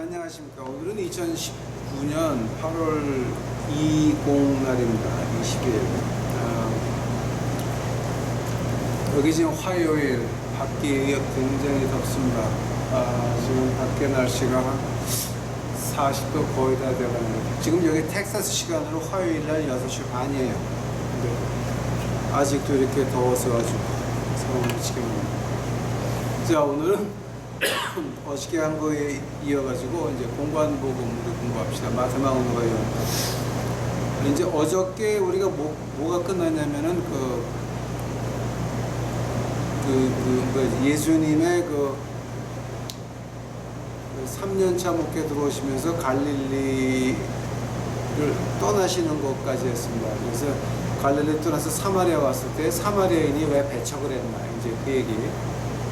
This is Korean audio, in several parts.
안녕하십니까. 오늘은 2019년 8월 20 날입니다. 20일. 여기 지금 화요일, 밖이 굉장히 덥습니다. 지금 밖에 날씨가 한 40도 거의 다 되어가는데, 지금 여기 텍사스 시간으로 화요일 날 6시 반이에요. 근데 아직도 이렇게 더워서 가지고 상황을 미치겠네요. 자, 오늘은 어저께 한 거에 이어가지고 이제 공관 복음 우리 공부합시다. 마태마가요. 이제 어저께 우리가 뭐가 끝났냐면은 예수님의 3년차 목회 들어오시면서 갈릴리를 떠나시는 것까지 했습니다. 그래서 갈릴리 떠나서 사마리아 왔을 때 사마리아인이 왜 배척을 했나, 이제 그 얘기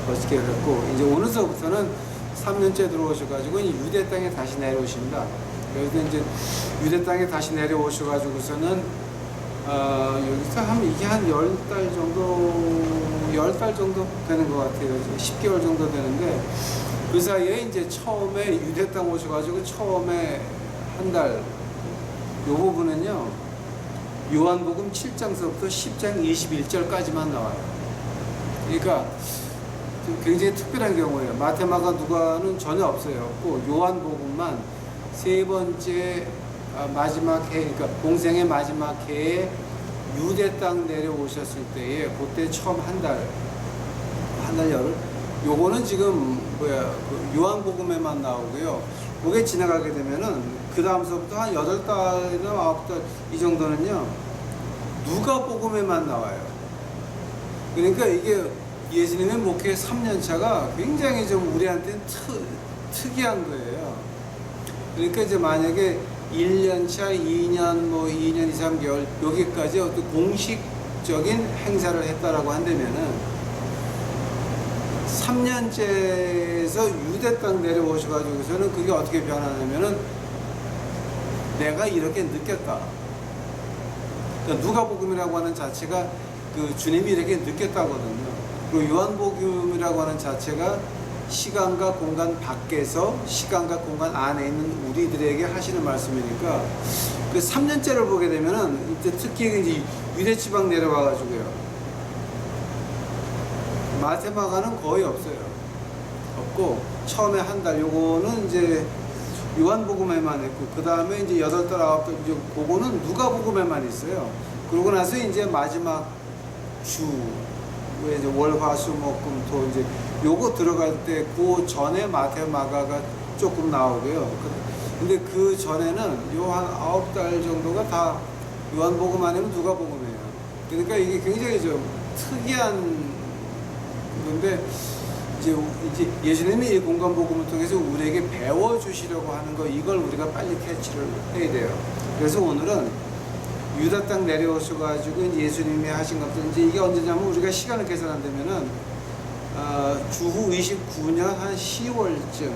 어떻게 했고, 이제 오늘서부터는 3년째 들어오셔가지고 유대 땅에 다시 내려오십니다. 그래서 이제 유대 땅에 다시 내려오셔가지고서는 여기서 이게 한 10달 정도 되는 것 같아요. 10개월 정도 되는데, 그 사이에 이제 처음에 유대 땅 오셔가지고 처음에 한 달, 요 부분은요, 요한복음 7장서부터 10장 21절까지만 나와요. 그러니까 굉장히 특별한 경우예요. 마태마가 누가는 전혀 없어요. 요한복음만 세 번째 마지막 해, 그러니까 공생의 마지막 해에 유대 땅 내려오셨을 때에 그때 처음 한 달 열흘. 요거는 지금 요한복음에만 나오고요. 그게 지나가게 되면은 그 다음서부터 한 8달이나 9달 이 정도는요, 누가복음에만 나와요. 그러니까 이게 예수님의 목회 3년차가 굉장히 좀 우리한테는 특이한 거예요. 그러니까 이제 만약에 1년차, 2년, 2년 2, 3개월, 여기까지 어떤 공식적인 행사를 했다라고 한다면은 3년째에서 유대 땅 내려오셔가지고서는 그게 어떻게 변하냐면은 내가 이렇게 느꼈다. 그러니까 누가복음이라고 하는 자체가 주님이 이렇게 느꼈다거든요. 그리고 요한복음이라고 하는 자체가 시간과 공간 밖에서 시간과 공간 안에 있는 우리들에게 하시는 말씀이니까, 그 3년째를 보게 되면은 이제 특히 이제 유대 지방 내려와가지고요, 마태마가는 거의 없고, 처음에 한 달 요거는 이제 요한복음에만 했고, 그 다음에 이제 8달 9달 이제 그거는 누가복음에만 있어요. 그러고 나서 이제 마지막 왜 이제 월화수목금토 이제 요거 들어갈 때 그 전에 마태마가가 조금 나오고요. 근데 그 전에는 요 한 9달 정도가 다 요한복음 아니면 누가복음이에요. 그러니까 이게 굉장히 좀 특이한 건데, 이제 예수님이 이 공간복음을 통해서 우리에게 배워주시려고 하는 거, 이걸 우리가 빨리 캐치를 해야 돼요. 그래서 오늘은 유다 땅 내려오셔가지고 예수님이 하신 것들, 이제 이게 언제냐면 우리가 시간을 계산한다면은 주후 29년 한 10월쯤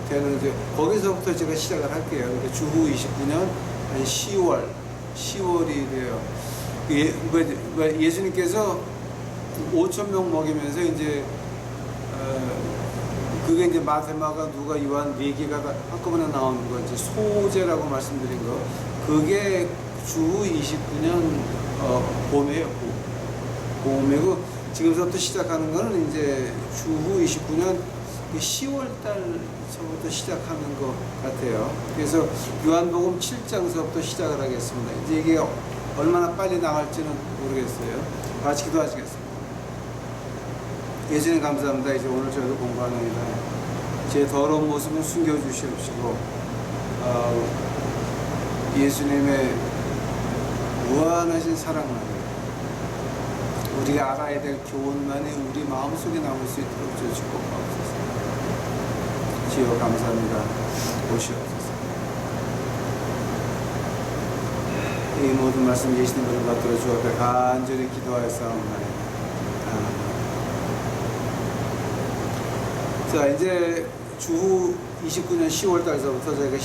되는, 거기서부터 제가 시작을 할게요. 그러니까 주후 29년 한 10월이 돼요. 예수님께서 5,000명 먹이면서 이제 그게 이제 마태마가 누가 요한 4개가 한꺼번에 나오는 거, 이제 소제라고 말씀드린 거, 그게 주후 29년 봄이에요. 봄이고, 지금부터 시작하는 거는 이제 주후 29년 10월달서부터 시작하는 것 같아요. 그래서 요한복음 7장서부터 시작을 하겠습니다. 이제 이게 얼마나 빨리 나갈지는 모르겠어요. 같이 기도하시겠습니다. 예수님 감사합니다. 이제 오늘 저희도 공부하느니라 제 더러운 모습은 숨겨주시옵시고, 예수님의 무한하신 사랑만이, 우리가 알아야 될 교훈만이 우리 마음속에 남을 수 있도록 주여 축복하옵소서. 주여 감사합니다. 오시옵소서. 이 모든 말씀 예수님을 받들어 주 앞에 간절히 기도하였사옵나이다. 자, 이제 주후 29년 10월달서부터 저희가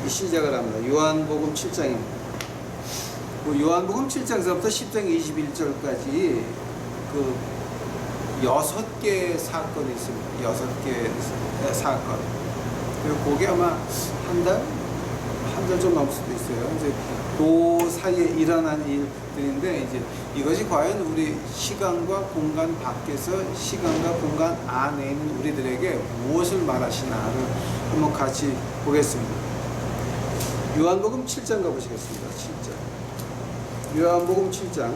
시작을 합니다. 요한복음 7장입니다. 요한복음 7장서부터 10장 21절까지 6개의 사건이 있습니다. 6개의 사건. 그리고 그게 아마 한 달 좀 넘을 수도 있어요. 이제 그 사이에 일어난 일들인데 이제 이것이 과연 우리 시간과 공간 밖에서 시간과 공간 안에 있는 우리들에게 무엇을 말하시나를 한번 같이 보겠습니다. 요한복음 7장 가보시겠습니다. 7장. 요한복음 7장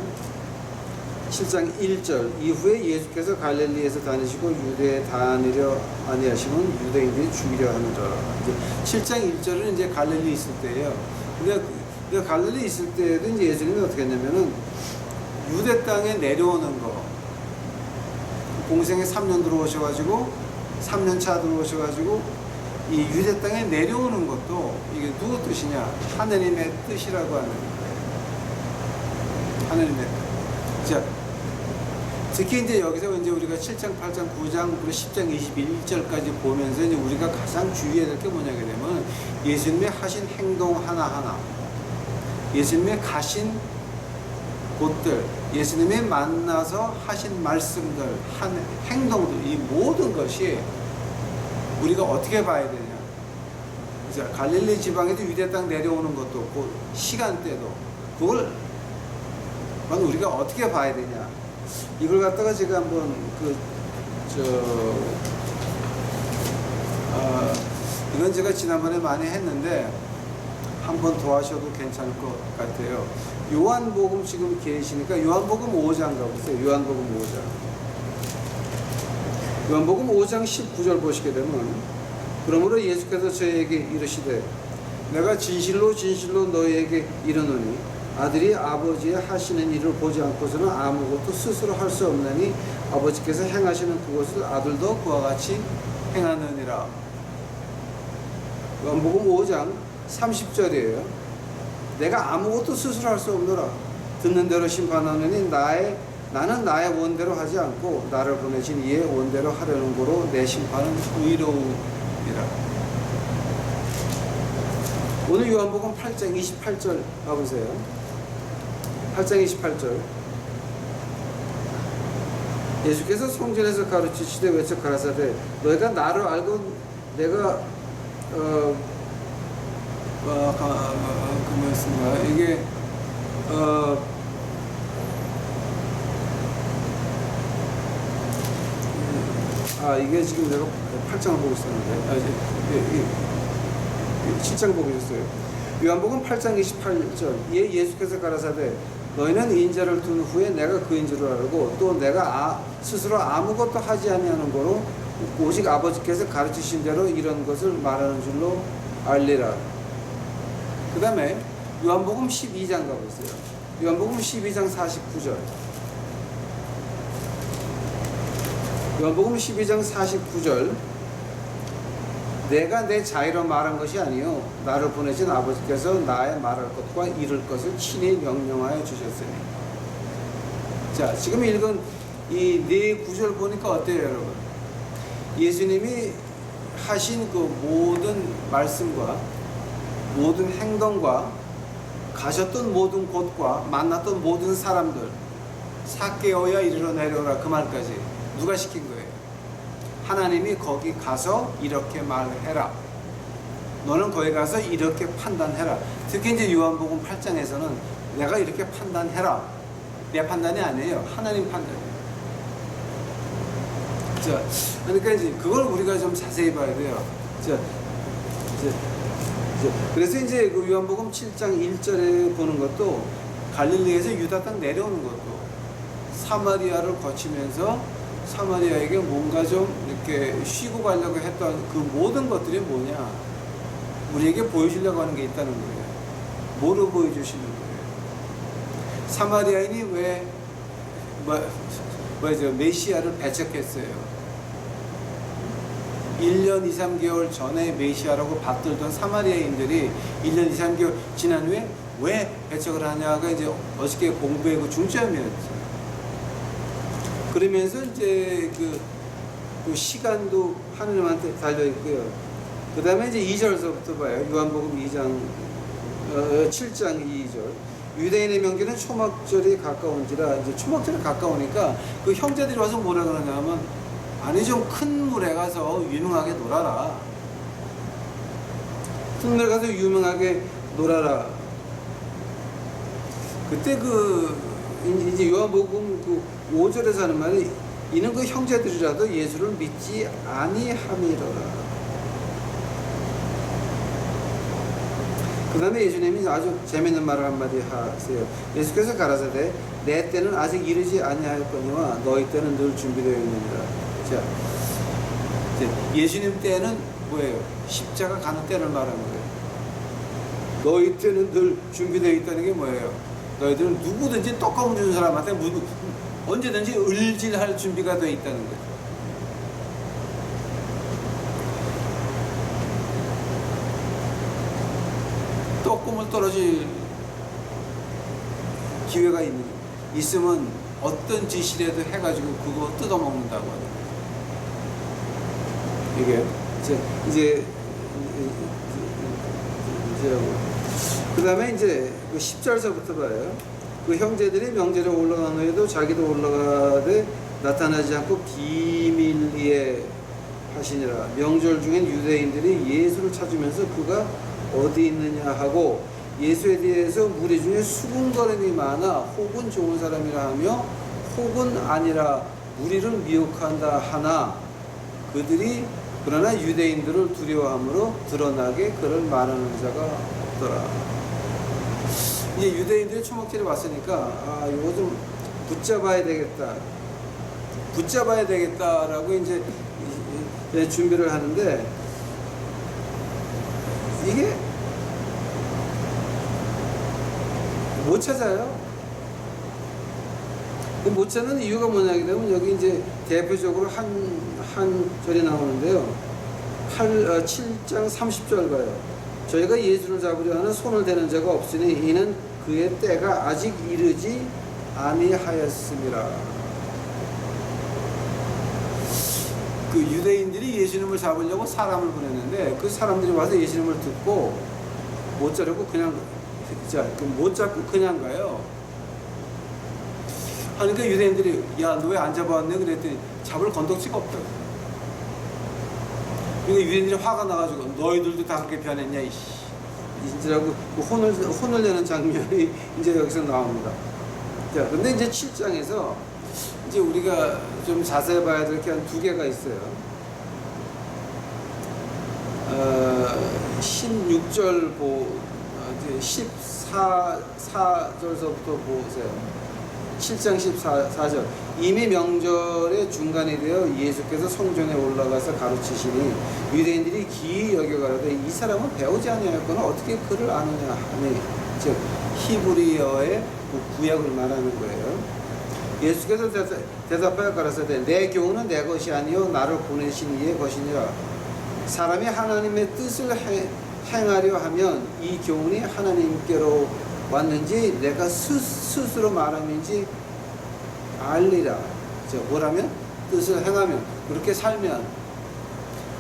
1절. 이후에 예수께서 갈릴리에서 다니시고 유대에 다니려 아니하시면 유대인들이 죽이려 하느라. 이제 7장 1절은 이제 갈릴리 있을 때예요. 근데 갈릴리 있을 때도 이제 예수님이 어떻게 했냐면은 유대 땅에 내려오는 거. 공생에 3년 들어오셔가지고 3년 차 들어오셔가지고 이 유대 땅에 내려오는 것도 이게 누구 뜻이냐? 하느님의 뜻이라고 하는 거예요. 하느님의 뜻. 자, 특히 이제 여기서 이제 우리가 7장, 8장, 9장, 그리고 10장 21절까지 보면서 이제 우리가 가장 주의해야 될 게 뭐냐게 되면 예수님이 하신 행동 하나하나, 예수님이 가신 곳들, 예수님이 만나서 하신 말씀들, 한 행동들, 이 모든 것이 우리가 어떻게 봐야 되냐. 자, 갈릴리 지방에도 유대 땅 내려오는 것도 그 시간대도 그걸 우리가 어떻게 봐야 되냐. 이걸 갖다가 제가 한번 이건 제가 지난번에 많이 했는데 한 번 더 하셔도 괜찮을 것 같아요. 요한복음 지금 계시니까 요한복음 5장 가보세요. 요한복음 5장. 요한복음 5장 19절 보시게 되면 그러므로 예수께서 저희에게 이르시되 내가 진실로 진실로 너희에게 이르노니 아들이 아버지의 하시는 일을 보지 않고서는 아무것도 스스로 할 수 없나니 아버지께서 행하시는 그것을 아들도 그와 같이 행하느니라. 요한복음 5장 30절이에요. 내가 아무것도 스스로 할 수 없노라. 듣는 대로 심판하느니 나는 나의 원대로 하지 않고 나를 보내신 이의 원대로 하려는 거로 내 심판은 의로우니라. 오늘 요한복음 8장 28절 가보세요. 8장 28절. 예수께서 성전에서 가르치시되 외쳐 가라사대 너희가 나를 알고 내가 그 말씀과 이게 이게 지금 내가 8장을 보고 있었는데 7장 보고 있었어요. 요한복음 8장 28절. 예수께서 가라사대 너희는 인자를 둔 후에 내가 그인 줄 알고 또 내가 스스로 아무것도 하지 아니하는 거로 오직 아버지께서 가르치신 대로 이런 것을 말하는 줄로 알리라. 그 다음에 요한복음 12장 가보세요. 요한복음 12장 49절. 요한복음 12장 49절. 내가 내 자의로 말한 것이 아니요 나를 보내신 아버지께서 나의 말할 것과 이룰 것을 친히 명령하여 주셨으니. 자, 지금 읽은 이 네 구절 보니까 어때요, 여러분? 예수님이 하신 그 모든 말씀과 모든 행동과 가셨던 모든 곳과 만났던 모든 사람들, 삭개오야 이리로 내려오라 그 말까지 누가 시킨 거예요? 하나님이 거기 가서 이렇게 말해라. 너는 거기 가서 이렇게 판단해라. 특히 이제 요한복음 8장에서는 내가 이렇게 판단해라. 내 판단이 아니에요. 하나님 판단이에요. 자, 그러니까 이제 그걸 우리가 좀 자세히 봐야 돼요. 자, 그래서 이제 그 요한복음 7장 1절에 보는 것도 갈릴리에서 유다 땅 내려오는 것도 사마리아를 거치면서 사마리아에게 뭔가 좀 이렇게 쉬고 가려고 했던 그 모든 것들이 뭐냐? 우리에게 보여주려고 하는 게 있다는 거예요. 뭐로 보여주시는 거예요? 사마리아인이 왜 메시아를 배척했어요? 1년 2, 3개월 전에 메시아라고 받들던 사마리아인들이 1년 2, 3개월 지난 후에 왜 배척을 하냐가 이제 어저께 공부의 그 중점이었죠. 그러면서 이제 그 시간도 하느님한테 달려있고요. 그 다음에 이제 2절서부터 봐요. 요한복음 7장 2절. 유대인의 명절은 초막절이 가까운지라. 이제 초막절이 가까우니까 그 형제들이 와서 뭐라 그러냐면 아니 좀 큰 물에 가서 유능하게 놀아라. 흙내 가서 유명하게 놀아라. 그때 이제 요한복음 5절에서 하는 말이 이는 그 형제들이라도 예수를 믿지 아니함이로라. 그 다음에 예수님이 아주 재밌는 말을 한마디 하세요. 예수께서 가라사대 내 때는 아직 이르지 아니하였거니와 너희 때는 늘 준비되어 있느니라. 자, 예수님 때는 뭐예요? 십자가 가는 때를 말하는 거예요. 너희 때는 늘 준비되어 있다는 게 뭐예요? 너희들은 누구든지 떡가물 주는 사람한테 언제든지 을질할 준비가 되어 있다는 거예요. 떡국물 떨어질 기회가 있으면 어떤 짓이라도 해가지고 그거 뜯어먹는다고 하는 거예요. 이게 그 다음에 이제 10절서부터 봐요. 그 형제들이 명절에 올라간 후에도 자기도 올라가되 나타나지 않고 비밀리에 하시니라. 명절 중엔 유대인들이 예수를 찾으면서 그가 어디 있느냐 하고 예수에 대해서 무리 중에 수군거림이 많아 혹은 좋은 사람이라 하며 혹은 아니라 무리를 미혹한다 하나 그들이 그러나 유대인들을 두려워함으로 드러나게 그를 말하는 자가 없더라. 이제 유대인들이 초목절에 왔으니까 이거 좀 붙잡아야 되겠다라고 이제 준비를 하는데 이게 못 찾아요. 못 찾는 이유가 뭐냐게 되면 여기 이제 대표적으로 한 절이 나오는데요. 7장 30절 봐요. 저희가 예수를 잡으려 하는 손을 대는 자가 없으니 이는 그의 때가 아직 이르지 아니하였음이라. 그 유대인들이 예수님을 잡으려고 사람을 보냈는데 그 사람들이 와서 예수님을 듣고 못 자르고 그냥 못 잡고 그냥 가요. 그러니까 유대인들이 야 너 왜 안 잡아왔네 그랬더니 잡을 건덕지가 없다. 그러니까 유대인들이 화가 나가지고 너희들도 다 그렇게 변했냐 이씨 이라고 혼을 내는 장면이 이제 여기서 나옵니다. 자, 근데 이제 7장에서 이제 우리가 좀 자세히 봐야 될 게 한 두 개가 있어요. 16절 14절서부터 보세요. 7장 14절 이미 명절의 중간이 되어 예수께서 성전에 올라가서 가르치시니 유대인들이 기이 여겨가로되 이 사람은 배우지 아니하였거나 어떻게 그를 아느냐 하니 즉 히브리어의 구약을 말하는 거예요. 예수께서 대답하여 가라사대 내 교훈은 내 것이 아니요 나를 보내신 이의 것이니라. 사람이 하나님의 뜻을 행하려 하면 이 교훈이 하나님께로 왔는지 내가 스스로 말함인지 알리라. 뭐라면 뜻을 행하면 그렇게 살면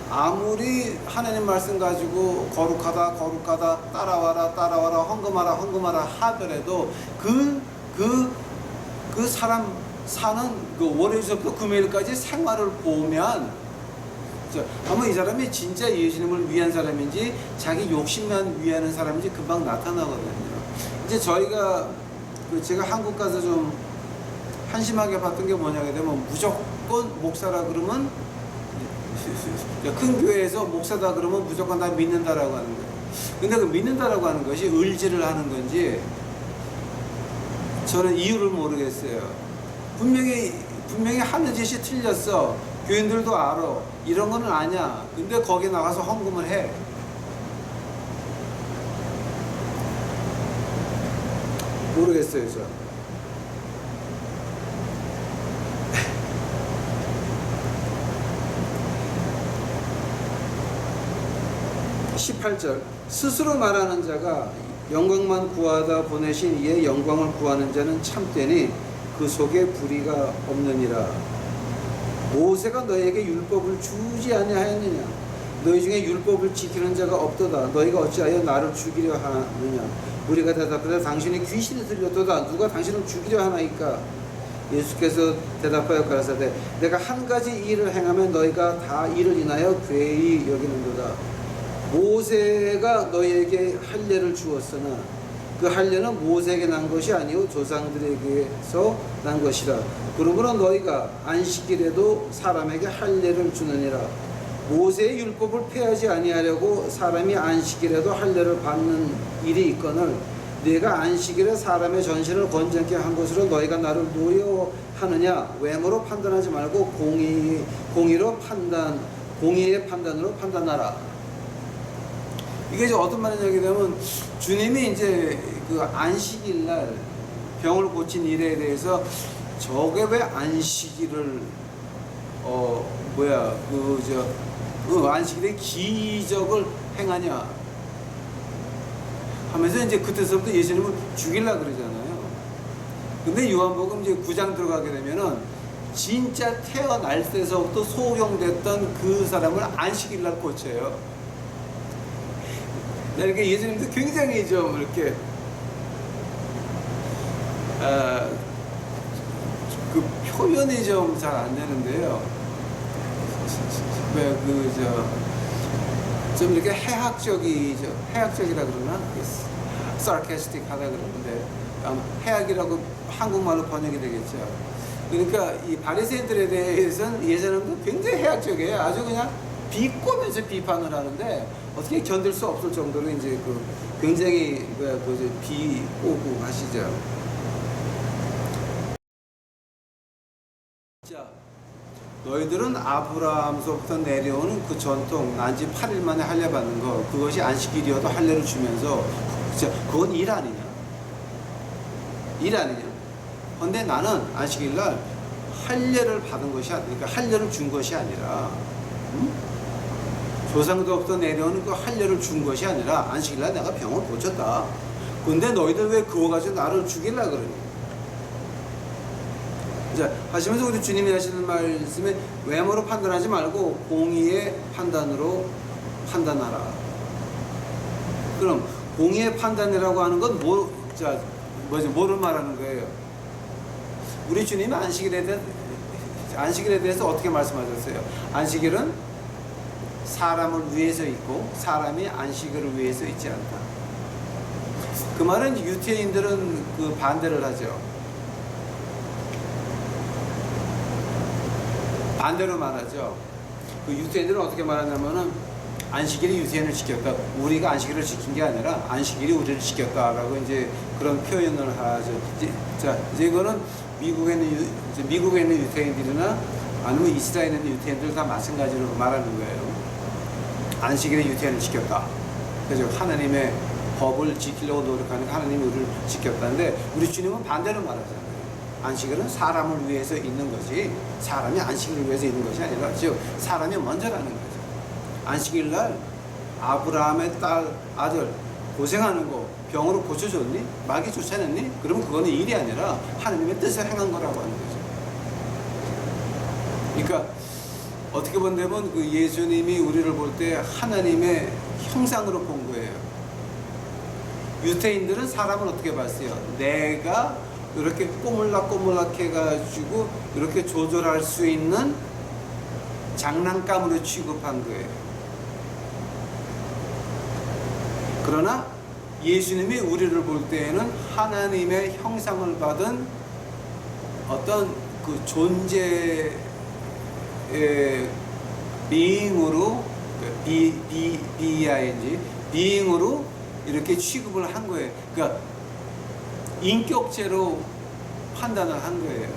아무리 하나님 말씀 가지고 거룩하다 따라와라 헌금하라 하더라도 그 사람 사는 그 월요일부터 금요일까지 생활을 보면 아마 이 사람이 진짜 예수님을 위한 사람인지 자기 욕심만 위하는 사람인지 금방 나타나거든요. 이제 제가 한국 가서 좀 한심하게 봤던 게 뭐냐게 되면 무조건 목사라 그러면 큰 교회에서 목사다 그러면 무조건 다 믿는다라고 하는 거예요. 근데 그 믿는다라고 하는 것이 의지를 하는 건지 저는 이유를 모르겠어요. 분명히 하는 짓이 틀렸어. 교인들도 알아. 이런 거는 아니야. 근데 거기 나가서 헌금을 해. 모르겠어요, 저. 18절 스스로 말하는 자가 영광만 구하다 보내신 이의 영광을 구하는 자는 참되니 그 속에 불의가 없느니라. 모세가 너희에게 율법을 주지 아니하였느냐? 너희 중에 율법을 지키는 자가 없도다. 너희가 어찌하여 나를 죽이려 하느냐? 우리가 대답하되 당신이 귀신이 들렸도다. 누가 당신을 죽이려 하나이까? 예수께서 대답하여 가라사대 내가 한 가지 일을 행하면 너희가 다 이를 인하여 괴히 여기는도다. 모세가 너희에게 할례를 주었으나 그 할례는 모세에게 난 것이 아니요 조상들에게서 난 것이라. 그러므로 너희가 안식일에도 사람에게 할례를 주느니라. 모세의 율법을 폐하지 아니하려고 사람이 안식일에도 할례를 받는 일이 있거늘 내가 안식일에 사람의 전신을 건전케 한 것으로 너희가 나를 노여하느냐. 외모로 판단하지 말고 공의의 판단으로 판단하라. 이게 이제 어떤 말이냐 하게 되면 주님이 이제 그 안식일 날 병을 고친 일에 대해서 저게 왜 안식일을 안식일에 기적을 행하냐 하면서 이제 그때서부터 예수님을 죽이려 그러잖아요. 근데 요한복음 이제 9장 들어가게 되면은 진짜 태어날 때서부터 소경됐던 그 사람을 안식일 날 고쳐요. 그러니까 예수님도 굉장히 좀 이렇게 그 표현이 좀 잘 안 되는데요. 좀 이렇게 해학적이라 그러나? sarcastic 하다 그러는데 해학이라고 한국말로 번역이 되겠죠. 그러니까 이 바리새인들에 대해서는 예전에도 굉장히 해학적이에요. 아주 그냥 비꼬면서 비판을 하는데 어떻게 견딜 수 없을 정도로 이제 그 굉장히 비꼬고 하시죠. 자, 너희들은 아브라함서부터 내려오는 그 전통 난지 8일 만에 할례 받는 거 그것이 안식일이어도 할례를 주면서 그건 일 아니냐? 일 아니냐? 근데 나는 안식일 날 할례를 받은 것이 아니니까 할례를 준 것이 아니라 조상들부터 내려오는 그 할례를 준 것이 아니라 안식일 날 내가 병을 고쳤다. 근데 너희들 왜 그거 가지고 나를 죽이려 그러니? 자, 하시면서 우리 주님이 하시는 말씀에 외모로 판단하지 말고 공의의 판단으로 판단하라. 그럼 공의의 판단이라고 하는 건 뭐를 말하는 거예요? 우리 주님이 안식일에 대해서 어떻게 말씀하셨어요? 안식일은 사람을 위해서 있고 사람이 안식일을 위해서 있지 않다. 그 말은 유태인들은 그 반대를 하죠. 반대로 말하죠. 그 유태인들은 어떻게 말하냐면은 안식일이 유태인을 지켰다. 우리가 안식일을 지킨 게 아니라 안식일이 우리를 지켰다라고 이제 그런 표현을 하죠. 이제 이거는 미국에 있는 유태인들이나 아니면 이스라엘에 있는 유태인들 다 마찬가지로 말하는 거예요. 안식일에 유태인을 지켰다. 그래서 하나님의 법을 지키려고 노력하니까 하나님이 우리를 지켰다는데 우리 주님은 반대로 말하잖아요. 안식일은 사람을 위해서 있는 거지 사람이 안식일을 위해서 있는 것이 아니라 즉 사람이 먼저라는 거죠. 안식일 날 아브라함의 아들 고생하는 거 병으로 고쳐줬니? 마귀 쫓아냈니? 그러면 그거는 일이 아니라 하나님의 뜻을 행한 거라고 하는 거죠. 그러니까 어떻게 본다면 그 예수님이 우리를 볼 때 하나님의 형상으로 본 거예요. 유태인들은 사람을 어떻게 봤어요? 내가 이렇게 꼬물락 해가지고 이렇게 조절할 수 있는 장난감으로 취급한 거예요. 그러나 예수님이 우리를 볼 때에는 하나님의 형상을 받은 어떤 그 존재의 being으로 being으로 이렇게 취급을 한 거예요. 그러니까 인격체로 판단을 한 거예요.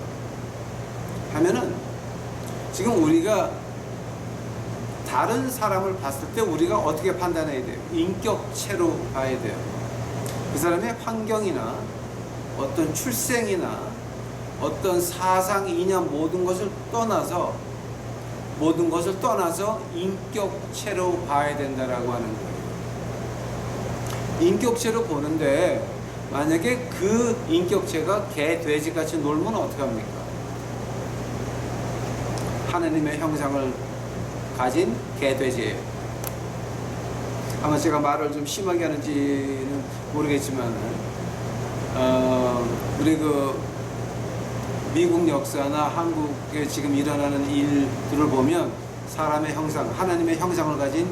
하면은 지금 우리가 다른 사람을 봤을 때 우리가 어떻게 판단해야 돼요? 인격체로 봐야 돼요. 그 사람의 환경이나 어떤 출생이나 어떤 사상, 이념 모든 것을 떠나서 인격체로 봐야 된다라고 하는 거예요. 인격체로 보는데 만약에 그 인격체가 개, 돼지같이 놀면 어떡합니까? 하나님의 형상을 가진 개, 돼지예요. 아마 제가 말을 좀 심하게 하는지는 모르겠지만 우리 그 미국 역사나 한국에 지금 일어나는 일들을 보면 사람의 형상, 하나님의 형상을 가진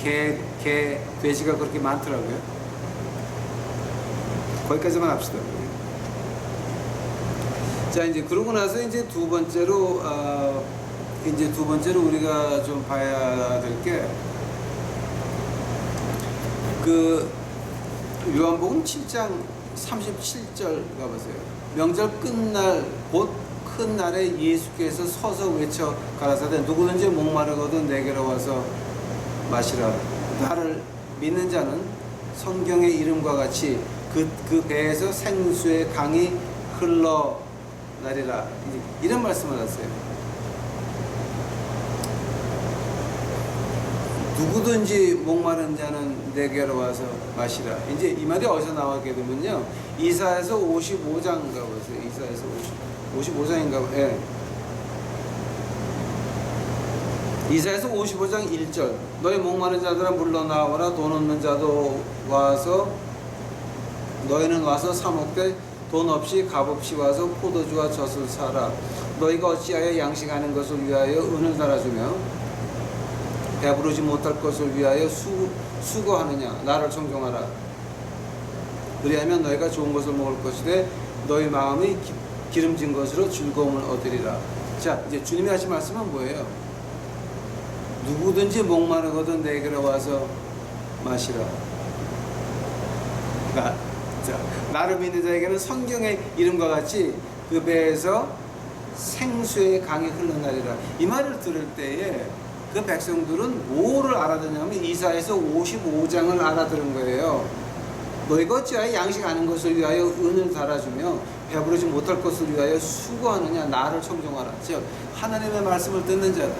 개, 개, 돼지가 그렇게 많더라고요. 거기까지만 합시다. 자, 이제 그러고 나서 이제 두 번째로 우리가 좀 봐야 될 게 그 요한복음 7장 37절 가보세요. 명절 끝날 곧 큰 날에 예수께서 서서 외쳐 가라사대 누구든지 목마르거든 내게로 와서 마시라. 나를 믿는 자는 성경의 이름과 같이 그 배에서 생수의 강이 흘러나리라. 이런 말씀을 하세요. 누구든지 목마른 자는 내게로 와서 마시라. 이제 이 말이 어디서 나오게 되면요, 이사야서 55장인가 보세요. 이사야서 55장인가 봐요. 예. 이사야서 55장 1절. 너희 목마른 자들아 물러나오라. 돈 없는 자도 와서 너희는 와서 사 먹되 돈 없이 값없이 와서 포도주와 젖을 사라. 너희가 어찌하여 양식하는 것을 위하여 은을 달아주며 배부르지 못할 것을 위하여 수고하느냐. 나를 청종하라. 그리하면 너희가 좋은 것을 먹을 것이되 너희 마음이 기름진 것으로 즐거움을 얻으리라. 자, 이제 주님이 하신 말씀은 뭐예요? 누구든지 목마르거든 내게로 와서 마시라. 나를 믿는 자에게는 성경의 이름과 같이 그 배에서 생수의 강이 흘러나리라. 이 말을 들을 때에 그 백성들은 뭐를 알아듣냐면 이사야서 55장을 알아들은 거예요. 너희가 어찌하여 양식하는 것을 위하여 은을 달아주며 배부르지 못할 것을 위하여 수고하느냐. 나를 청종하라. 즉 하나님의 말씀을 듣는 자들.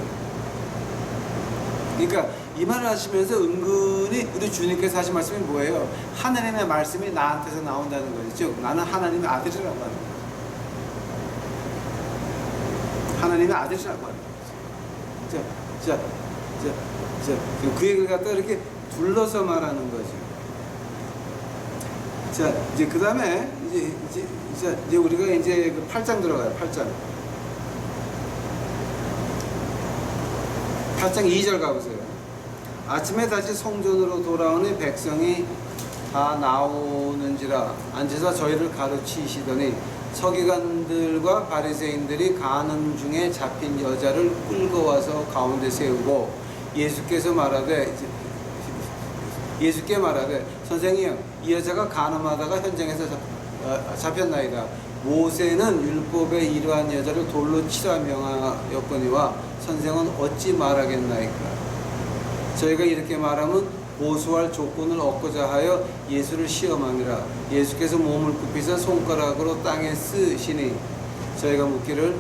그러니까 이 말을 하시면서 은근히 우리 주님께서 하신 말씀이 뭐예요? 하나님의 말씀이 나한테서 나온다는 거죠. 즉 나는 하나님의 아들이라고 하는 거죠. 하나님의 아들이라고 하는 거죠. 그 얘기를 갖다 이렇게 둘러서 말하는 거죠. 자, 이제 그 다음에 이제 우리가 이제 그 8장 들어가요. 8장 2절 가보세요. 아침에 다시 성전으로 돌아오니 백성이 다 나오는지라 앉아서 저희를 가르치시더니 서기관들과 바리새인들이 가는 중에 잡힌 여자를 끌고 와서 가운데 세우고 예수께 말하되 선생이여 이 여자가 간음하다가 현장에서 잡혔나이다. 모세는 율법에 이러한 여자를 돌로 치라 명하였거니와 선생은 어찌 말하겠나이까. 저희가 이렇게 말하면 보수할 조건을 얻고자 하여 예수를 시험함이라. 예수께서 몸을 굽히사 손가락으로 땅에 쓰시니 저희가 묻기를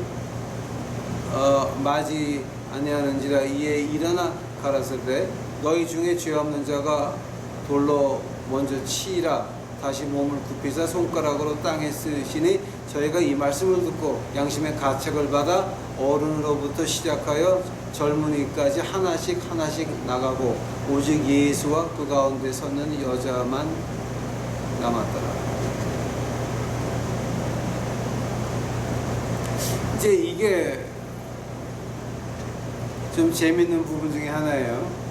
마지 아니하는지라. 이에 일어나 가라사대 너희 중에 죄 없는 자가 돌로 먼저 치라. 다시 몸을 굽히사 손가락으로 땅에 쓰시니 저희가 이 말씀을 듣고 양심의 가책을 받아 어른으로부터 시작하여 젊은이까지 하나씩 나가고 오직 예수와 그 가운데 서는 여자만 남았더라. 이제 이게 좀 재밌는 부분 중에 하나예요.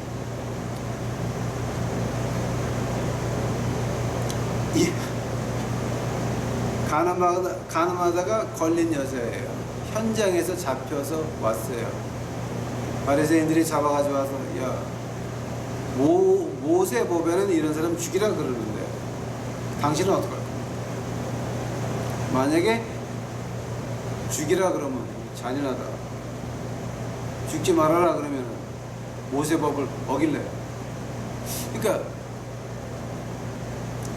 간음하다가 걸린 여자예요. 현장에서 잡혀서 왔어요. 바리새인들이 잡아가지고 와서 야, 모세 법에는 이런 사람 죽이라 그러는데 당신은 어떡할 거야? 만약에 죽이라 그러면 잔인하다. 죽지 말아라 그러면 모세 법을 어길래. 그러니까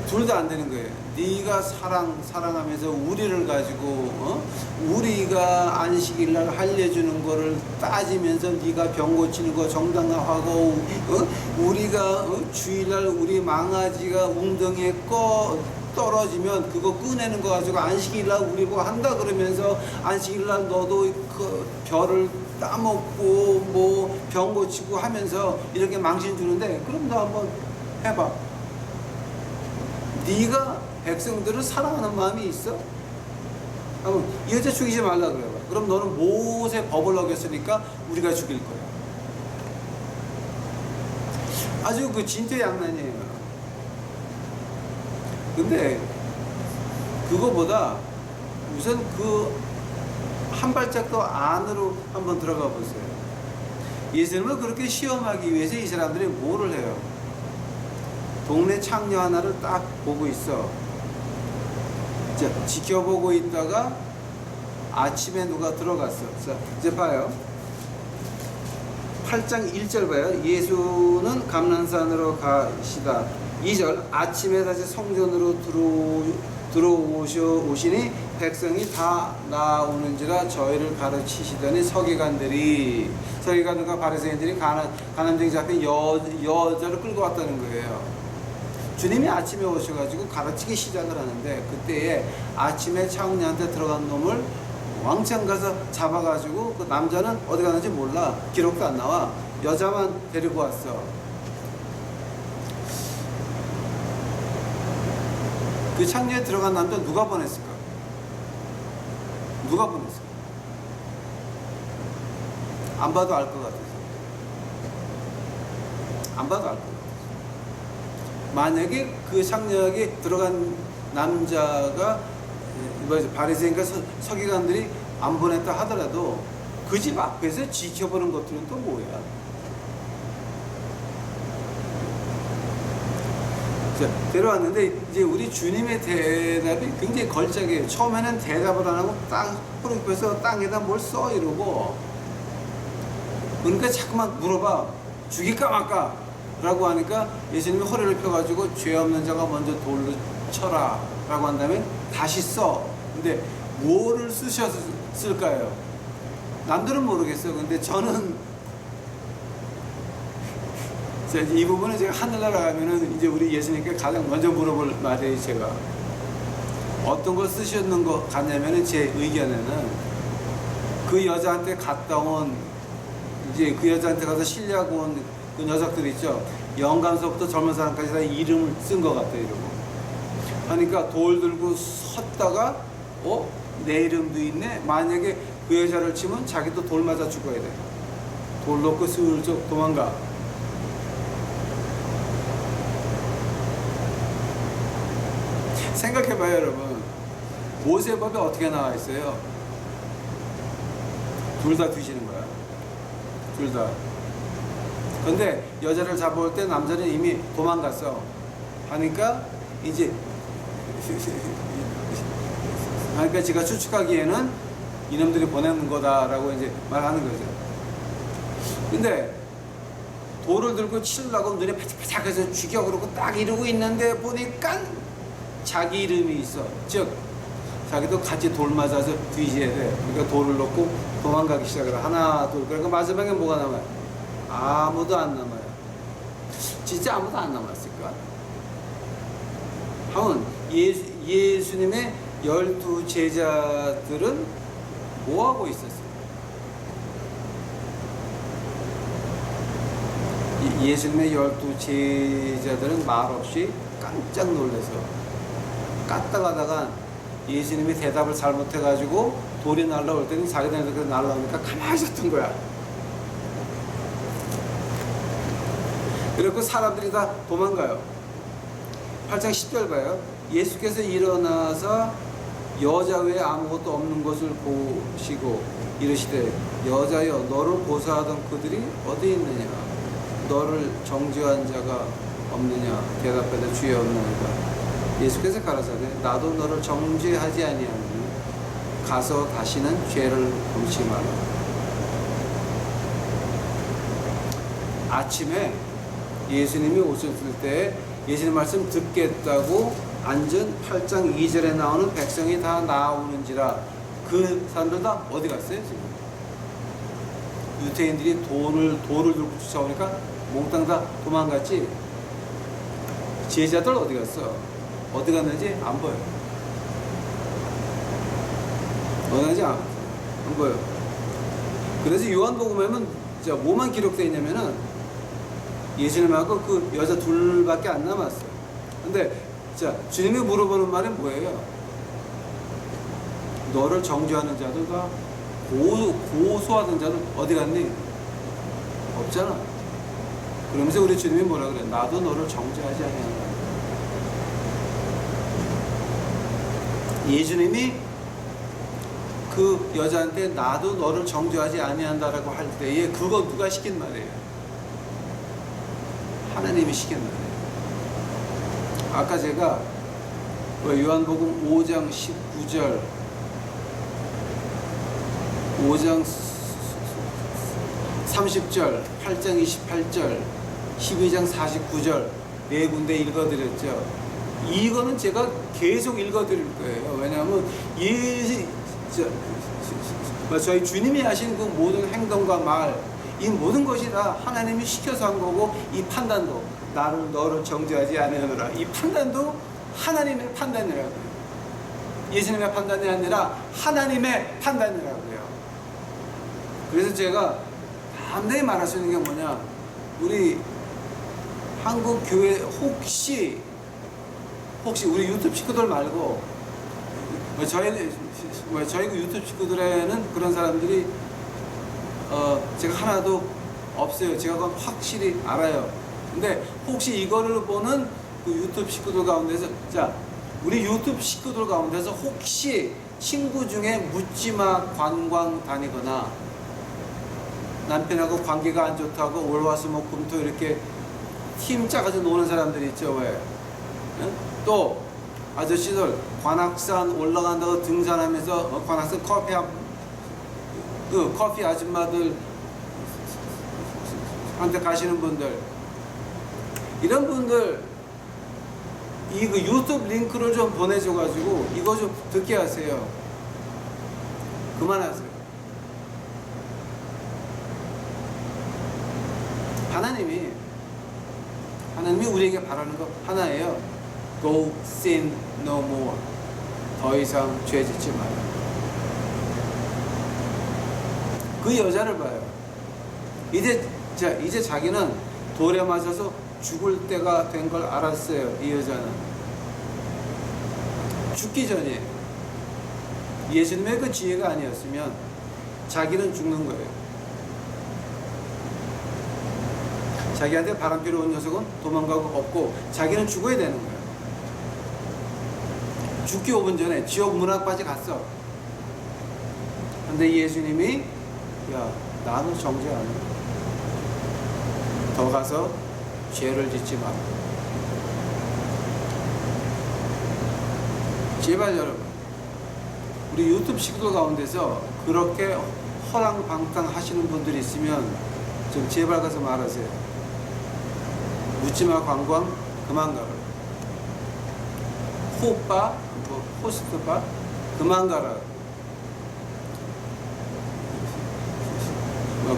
둘 다 안 되는 거예요. 네가 사랑하면서 우리를 가지고 우리가 안식일날 알려주는 거를 따지면서 네가 병 고치는 거 정당화하고 우리가 주일날 우리 망아지가 웅덩이에 떨어지면 그거 꺼내는 거 가지고 안식일날 우리 뭐 한다 그러면서 안식일날 너도 그 별을 따먹고 뭐 병 고치고 하면서 이렇게 망신 주는데 그럼 너 한번 해봐. 네가 백성들을 사랑하는 마음이 있어? 이 여자 죽이지 말라 그래봐. 그럼 너는 모세 법을 어겼으니까 우리가 죽일 거야. 아주 그 진퇴양난이에요. 근데 그거보다 우선 그 한 발짝 더 안으로 한번 들어가 보세요. 예수님을 그렇게 시험하기 위해서 이 사람들이 뭐를 해요? 동네 창녀 하나를 딱 보고 있어. 자, 지켜보고 있다가 아침에 누가 들어갔어. 자, 이제 봐요. 8장 1절 봐요. 예수는 감난산으로 가시다. 2절 아침에 다시 성전으로 들어오시니 백성이 다 나오는지라 저희를 가르치시더니 서기관들과 바리새인들이 가늠증 잡힌 여자를 끌고 왔다는 거예요. 주님이 아침에 오셔가지고 가르치기 시작을 하는데 그때에 아침에 창녀한테 들어간 놈을 왕창 가서 잡아가지고 그 남자는 어디 갔는지 몰라. 기록도 안 나와. 여자만 데리고 왔어. 그 창녀에 들어간 남자 누가 보냈을까? 누가 보냈을까? 안 봐도 알 것 같아서. 안 봐도 알 것 같아서. 만약에 그 창녀에게 들어간 남자가 바리새인과 서기관들이 안 보냈다 하더라도 그 집 앞에서 지켜보는 것들은 또 뭐야? 자, 데려왔는데 이제 우리 주님의 대답이 굉장히 걸작이에요. 처음에는 대답을 안 하고 딱 프로그램에서 땅에다 뭘 써 이러고 그러니까 자꾸만 물어봐. 죽일까 말까? 라고 하니까 예수님이 허리를 펴가지고 죄 없는 자가 먼저 돌로 쳐라 라고 한 다음에 다시 써. 근데 뭐를 쓰셨을까요? 남들은 모르겠어요. 근데 저는 이 부분은 제가 하늘나라 가면은 이제 우리 예수님께 가장 먼저 물어볼 말이에요. 제가 어떤 걸 쓰셨는 것 같냐면은 제 의견에는 그 여자한테 갔다 온 이제 그 여자한테 가서 신뢰하고 온 그 녀석들 있죠. 영감서부터 젊은 사람까지 다 이름을 쓴 것 같아요. 이러고 하니까 돌 들고 섰다가 내 이름도 있네. 만약에 그 여자를 치면 자기도 돌 맞아 죽어야 돼. 돌 놓고 슬쩍 도망가. 생각해봐요, 여러분. 모세법에 어떻게 나와 있어요? 둘 다 뒤지는 거야. 둘 다. 근데 여자를 잡아올 때 남자는 이미 도망갔어. 하니까 이제 그러니까 제가 추측하기에는 이놈들이 보내는 거다라고 이제 말하는 거죠. 근데 돌을 들고 치려고 눈에 파짝파짝해서 죽여 그러고 딱 이러고 있는데 보니까 자기 이름이 있어. 즉 자기도 같이 돌 맞아서 뒤져야 돼. 그러니까 돌을 놓고 도망가기 시작을 해. 하나 둘. 그러니까 마지막에 뭐가 남아요? 아무도 안 남아요. 진짜 아무도 안 남았을까? 하면 예수님의 12 제자들은 뭐하고 있었어요? 예수님의 12 제자들은 말없이 깜짝 놀라서 까딱하다가 예수님이 대답을 잘못해가지고 돌이 날라올 때는 자기들한테 날라오니까 가만히 있었던 거야. 그리고 사람들이 다 도망가요. 8장 10절 봐요. 예수께서 일어나서 여자 외에 아무것도 없는 것을 보시고 이르시되 여자여 너를 고사하던 그들이 어디 있느냐? 너를 정죄한 자가 없느냐? 대답하되 주여 없나이다. 예수께서 가라사대 나도 너를 정죄하지 아니하노니 가서 다시는 죄를 범치 마라. 아침에 예수님이 오셨을 때 예수님 말씀 듣겠다고 앉은 8장 2절에 나오는 백성이 다 나오는지라 그 사람들 다 어디 갔어요 지금? 유태인들이 돌을 들고 쫓아오니까 몽땅 다 도망갔지. 제자들 어디 갔어? 어디 갔는지 안 보여. 어디 갔는지 안 보여. 그래서 요한복음에는 뭐만 기록되어 있냐면은 예수님하고 그 여자 둘밖에 안 남았어요. 근데 주님이 물어보는 말이 뭐예요? 너를 정죄하는 자들과 고소하던 자들 어디 갔니? 없잖아. 그러면서 우리 주님이 뭐라 그래? 나도 너를 정죄하지 아니한다. 예수님이 그 여자한테 나도 너를 정죄하지 아니한다라고 할 때에 그거 누가 시킨 말이에요? 하나님이 시킨 말이에요. 아까 제가 요한복음 5장 19절 5장 30절 8장 28절 12장 49절 네 군데 읽어드렸죠. 이거는 제가 계속 읽어드릴 거예요. 왜냐하면 저희 주님이 하신 그 모든 행동과 말, 이 모든 것이 다 하나님이 시켜서 한 거고, 이 판단도 너를 정죄하지 아니하노라, 이 판단도 하나님의 판단이라고요. 예수님의 판단이 아니라 하나님의 판단이라고요. 그래서 제가 담대히 말할 수 있는 게 뭐냐, 우리 한국 교회 혹시 우리 유튜브 식구들 말고 저희 그 유튜브 식구들에는 그런 사람들이 제가 하나도 없어요. 제가 그건 확실히 알아요. 근데 혹시 이거를 보는 그 유튜브 식구들 가운데서, 자, 우리 유튜브 식구들 가운데서 혹시 친구 중에 묻지마 관광 다니거나 남편하고 관계가 안 좋다고 월화수목금토 이렇게 팀 짜가지고 노는 사람들이 있죠. 왜? 응? 또 아저씨들 관악산 올라간다고 등산하면서 관악산 커피 아줌마들 한테 가시는 분들, 이런 분들 이 그 유튜브 링크를 좀 보내줘가지고 이거 좀 듣게 하세요. 그만하세요. 하나님이 우리에게 바라는 거 하나예요. Go sin no more. 더 이상 죄 짓지 마라. 그 여자를 봐요. 이제 자기는 돌에 맞아서 죽을 때가 된 걸 알았어요. 이 여자는 죽기 전에 예수님의 그 지혜가 아니었으면 자기는 죽는 거예요. 자기한테 바람피러 온 녀석은 도망가고 없고 자기는 죽어야 되는 거예요. 죽기 5분 전에 지옥 문 앞까지 갔어. 근데 예수님이 야, 나는 정죄 안 해. 더 가서 죄를 짓지 마. 제발 여러분, 우리 유튜브 식구들 가운데서 그렇게 허랑방탕 하시는 분들이 있으면 좀 제발 가서 말하세요. 묻지마 관광 그만 가라. 호빠, 호스트바 그만 가라.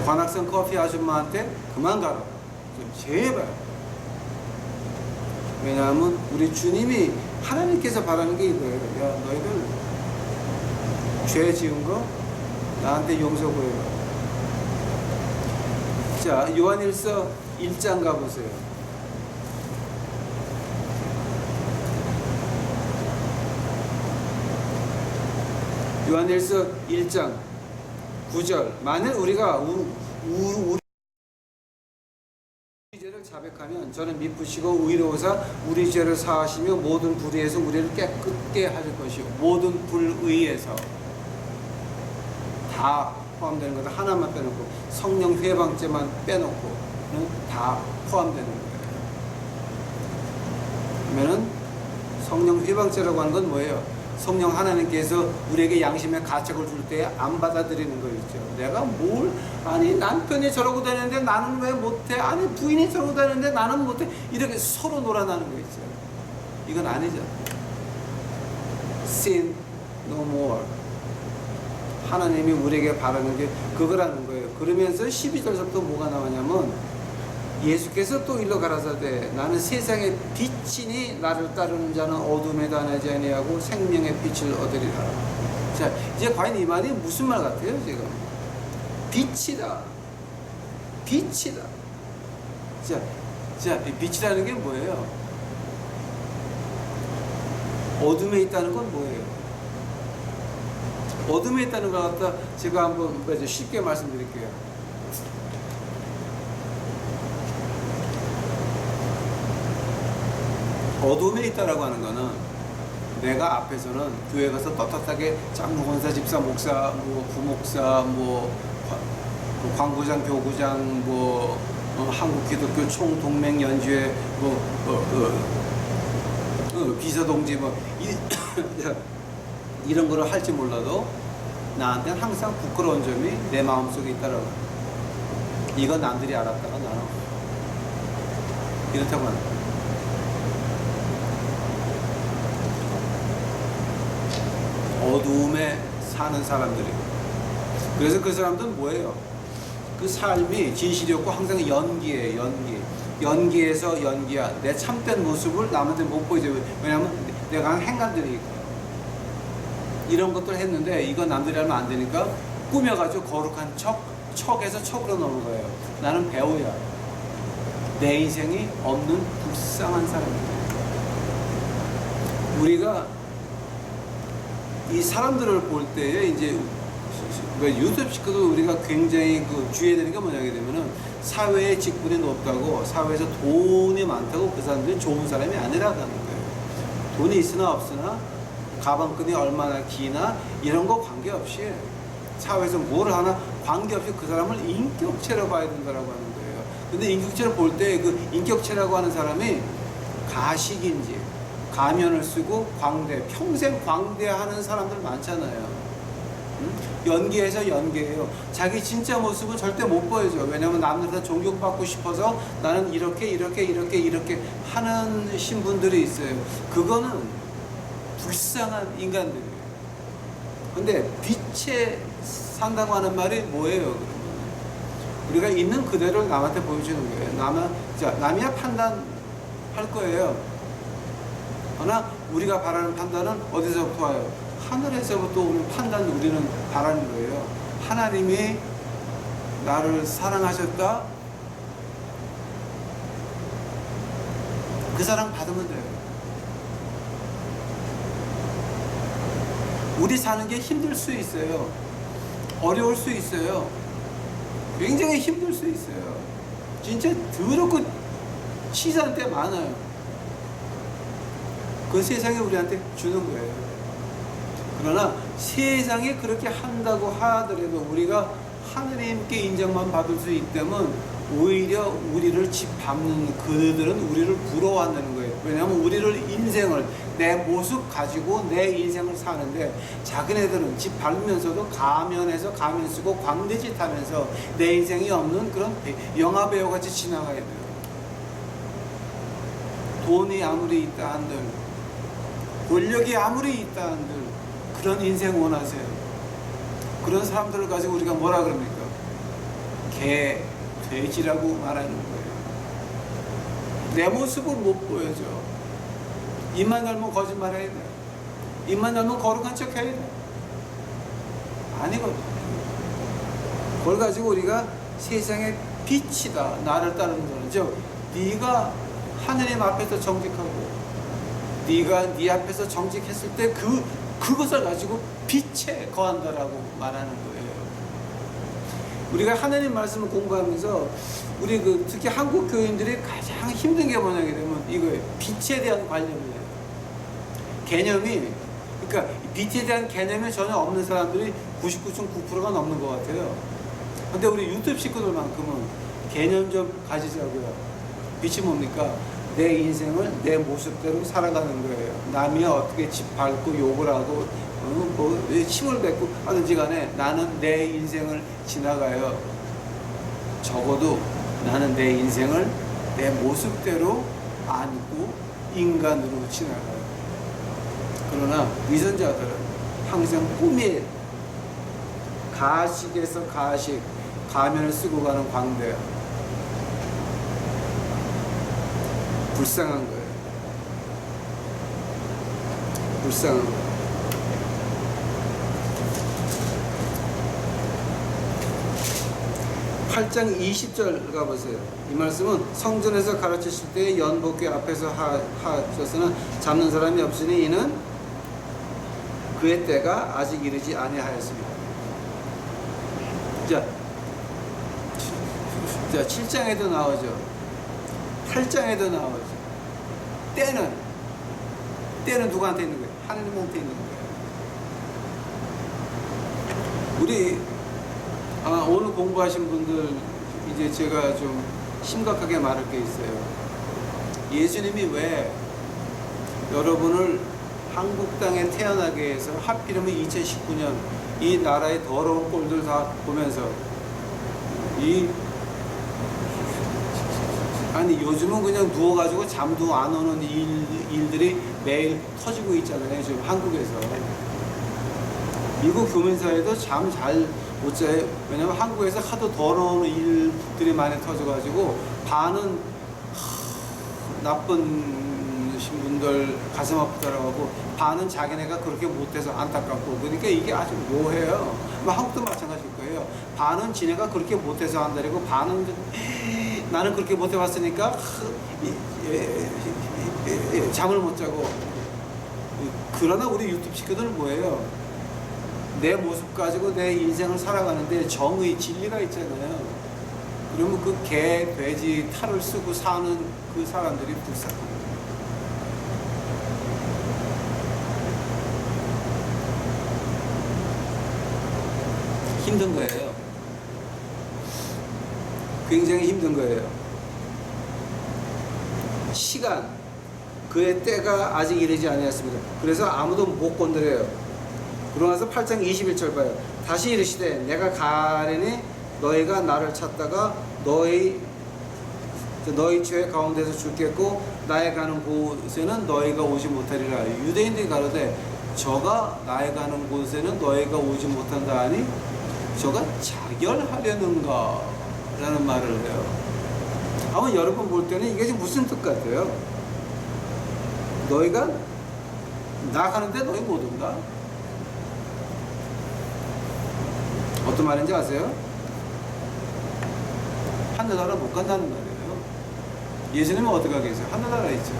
관악산 커피 아줌마한테 그만 가라. 좀 제발. 왜냐하면 우리 주님이 하나님께서 바라는 게 이거예요. 야, 너희들 죄 지은 거 나한테 용서 구해라. 자, 요한일서 1장 가보세요. 요한일서 1장 9절. 만일 우리가 우리 죄를 자백하면 저는 미쁘시고 의로우사 우리 죄를 사하시며 모든 불의에서 우리를 깨끗게 하실 것이요. 모든 불의에서 다 포함되는 거다. 하나만 빼놓고 성령 회방죄만 빼놓고 다 포함되는 거예요. 그러면은 성령 회방죄라고 하는 건 뭐예요? 성령 하나님께서 우리에게 양심의 가책을 줄 때 안 받아들이는 거 있죠. 내가 아니 남편이 저러고 다니는데 나는 왜 못해? 아니 부인이 저러고 다니는데 나는 못해? 이렇게 서로 놀아나는 거 있죠. 이건 아니죠. Sin no more. 하나님이 우리에게 바라는 게 그거라는 거예요. 그러면서 12절부터 뭐가 나오냐면 예수께서 또 일러 가라사대 나는 세상의 빛이니 나를 따르는 자는 어둠에 다니지 아니하고 생명의 빛을 얻으리라. 자, 이제 과연 이 말이 무슨 말 같아요? 지금 빛이다. 자, 빛이라는 게 뭐예요? 어둠에 있다는 건 뭐예요? 어둠에 있다는 걸 갖다 제가 한번 쉽게 말씀드릴게요. 어둠에 있다라고 하는 거는 내가 앞에서는 교회 가서 떳떳하게 장로권사, 집사, 목사, 뭐 부목사, 뭐 광고장, 교구장, 뭐 한국기독교 총동맹연주회, 비서동지 뭐 이런 거를 할지 몰라도 나한테는 항상 부끄러운 점이 내 마음속에 있다라고. 이건 남들이 알았다가 나는 이렇다고 하는 거야. 어두움에 사는 사람들이고, 그래서 그 사람들은 뭐예요? 그 삶이 진실이었고 항상 연기예요. 연기에서 연기야. 내 참된 모습을 남한테 못 보이죠. 왜냐하면 내가 하는 행간들이 있고 이런 것들 했는데 이거 남들이 하면 안 되니까 꾸며가지고 거룩한 척에서 척으로 넘어가요. 나는 배우야. 내 인생이 없는 불쌍한 사람이야. 우리가 이 사람들을 볼 때에 이제 유튜브 식구도 우리가 굉장히 주의해야 되는 게 뭐냐게 되면은 사회의 직분이 높다고, 사회에서 돈이 많다고 그 사람들이 좋은 사람이 아니라는 거예요. 돈이 있으나 없으나 가방끈이 얼마나 기나 이런 거 관계없이 사회에서 뭘 하나 관계없이 그 사람을 인격체로 봐야 된다라고 하는 거예요. 근데 인격체를 볼 때 그 인격체라고 하는 사람이 가식인지 가면을 쓰고 평생 광대하는 사람들 많잖아요. 연기해서 연기해요. 자기 진짜 모습은 절대 못 보여줘. 왜냐면 남들한테 존경받고 싶어서 나는 이렇게 하는 신분들이 있어요. 그거는 불쌍한 인간들이에요. 근데 빛에 산다고 하는 말이 뭐예요? 그러면 우리가 있는 그대로 남한테 보여주는 거예요. 남이야 판단할 거예요. 그러나 우리가 바라는 판단은 어디서부터 와요? 하늘에서부터 오는 판단 우리는 바라는 거예요. 하나님이 나를 사랑하셨다. 그 사랑 받으면 돼요. 우리 사는 게 힘들 수 있어요. 어려울 수 있어요. 굉장히 힘들 수 있어요. 진짜 더럽고 치사한 때 많아요. 그 세상이 우리한테 주는 거예요. 그러나 세상이 그렇게 한다고 하더라도 우리가 하느님께 인정만 받을 수 있다면 오히려 우리를 짓밟는 그들은 우리를 부러워한다는 거예요. 왜냐하면 우리를 인생을 내 모습 가지고 내 인생을 사는데 자기네들은 짓밟으면서도 가면에서 가면 쓰고 광대짓 하면서 내 인생이 없는 그런 영화배우 같이 지나가야 돼요. 돈이 아무리 있다 한들 권력이 아무리 있다 한들 그런 인생 원하세요? 그런 사람들을 가지고 우리가 뭐라 그럽니까? 개, 돼지라고 말하는 거예요. 내 모습을 못 보여줘. 입만 열면 거짓말 해야 돼. 입만 열면 거룩한 척 해야 돼. 아니거든. 그걸 가지고 우리가 세상의 빛이다. 나를 따르는 거는 즉 네가 하느님 앞에서 정직하고 네가 네 앞에서 정직했을 때 그것을 가지고 빛에 거한다라고 말하는 거예요. 우리가 하나님 말씀을 공부하면서 우리 특히 한국 교인들이 가장 힘든 게 뭐냐게 되면 이거예요. 빛에 대한 관념이에요. 개념이, 그러니까 빛에 대한 개념이 전혀 없는 사람들이 99.9%가 넘는 것 같아요. 근데 우리 유튜브 식구들만큼은 개념 좀 가지자고요. 빛이 뭡니까? 내 인생을 내 모습대로 살아가는 거예요. 남이 어떻게 짓밟고 욕을 하고 침을 뱉고 하든지 간에 나는 내 인생을 지나가요. 적어도 나는 내 인생을 내 모습대로 안고 인간으로 지나가요. 그러나 위선자들은 항상 꿈에 가식에서 가식, 가면을 쓰고 가는 광대야. 불쌍한 거예요. 불쌍한 거예요. 8장 20절 가보세요. 이 말씀은 성전에서 가르치실 때 연복궤 앞에서 하셨으나 잡는 사람이 없으니 이는 그의 때가 아직 이르지 아니하였습니다. 자 7장에도 나오죠. 8장에도 나오죠. 때는 때는 누구한테 있는 거예요? 하나님한테 있는 거예요. 우리 오늘 공부하신 분들 이제 제가 좀 심각하게 말할 게 있어요. 예수님이 왜 여러분을 한국 땅에 태어나게 해서 하필이면 2019년 이 나라의 더러운 꼴들 다 보면서 아니 요즘은 그냥 누워가지고 잠도 안 오는 일들이 매일 터지고 있잖아요. 지금 한국에서 미국 교민사회도 잠 잘 못 자요. 왜냐면 한국에서 하도 더러운 일들이 많이 터져가지고 반은 나쁜 신분들 가슴 아프다라고 하고 반은 자기네가 그렇게 못해서 안타깝고 그러니까 이게 아주 묘해요. 한국도 마찬가지일 거예요. 반은 지네가 그렇게 못해서 한다리고 반은 나는 그렇게 못해봤으니까 잠을 못 자고. 그러나 우리 유튜브 식구들은 뭐예요? 내 모습 가지고 내 인생을 살아가는데 정의, 진리가 있잖아요. 그러면 그 개, 돼지 탈을 쓰고 사는 그 사람들이 불쌍합니다. 힘든 거예요. 굉장히 힘든 거예요. 시간, 그의 때가 아직 이르지 아니었습니다. 그래서 아무도 못 건드려요. 그러나서 8장 21절 봐요. 다시 이르시되 내가 가려니 너희가 나를 찾다가 너희 죄 가운데서 죽겠고 나의 가는 곳에는 너희가 오지 못하리라. 유대인들이 가로되 저가 나의 가는 곳에는 너희가 오지 못한다 하니 저가 자결하려는가 라는 말을 해요. 아마 여러분 볼 때는 이게 무슨 뜻 같아요? 너희가 나가는데 너희 못 온다? 어떤 말인지 아세요? 하늘나라 못 간다는 말이에요. 예수님은 어떻게 하겠어요? 하늘나라에 있죠.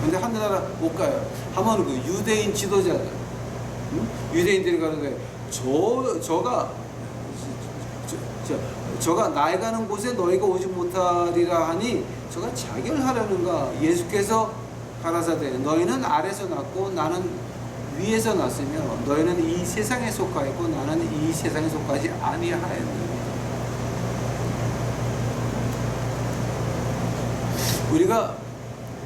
근데 하늘나라 못 가요. 하면 그 유대인 지도자들, 유대인들이 가는데 저가 나에 가는 곳에 너희가 오지 못하리라 하니 저가 자결하려는가. 예수께서 가라사대 너희는 아래서 났고 나는 위에서 났으며 너희는 이 세상에 속하였고 나는 이 세상에 속하지 아니하였느니라. 우리가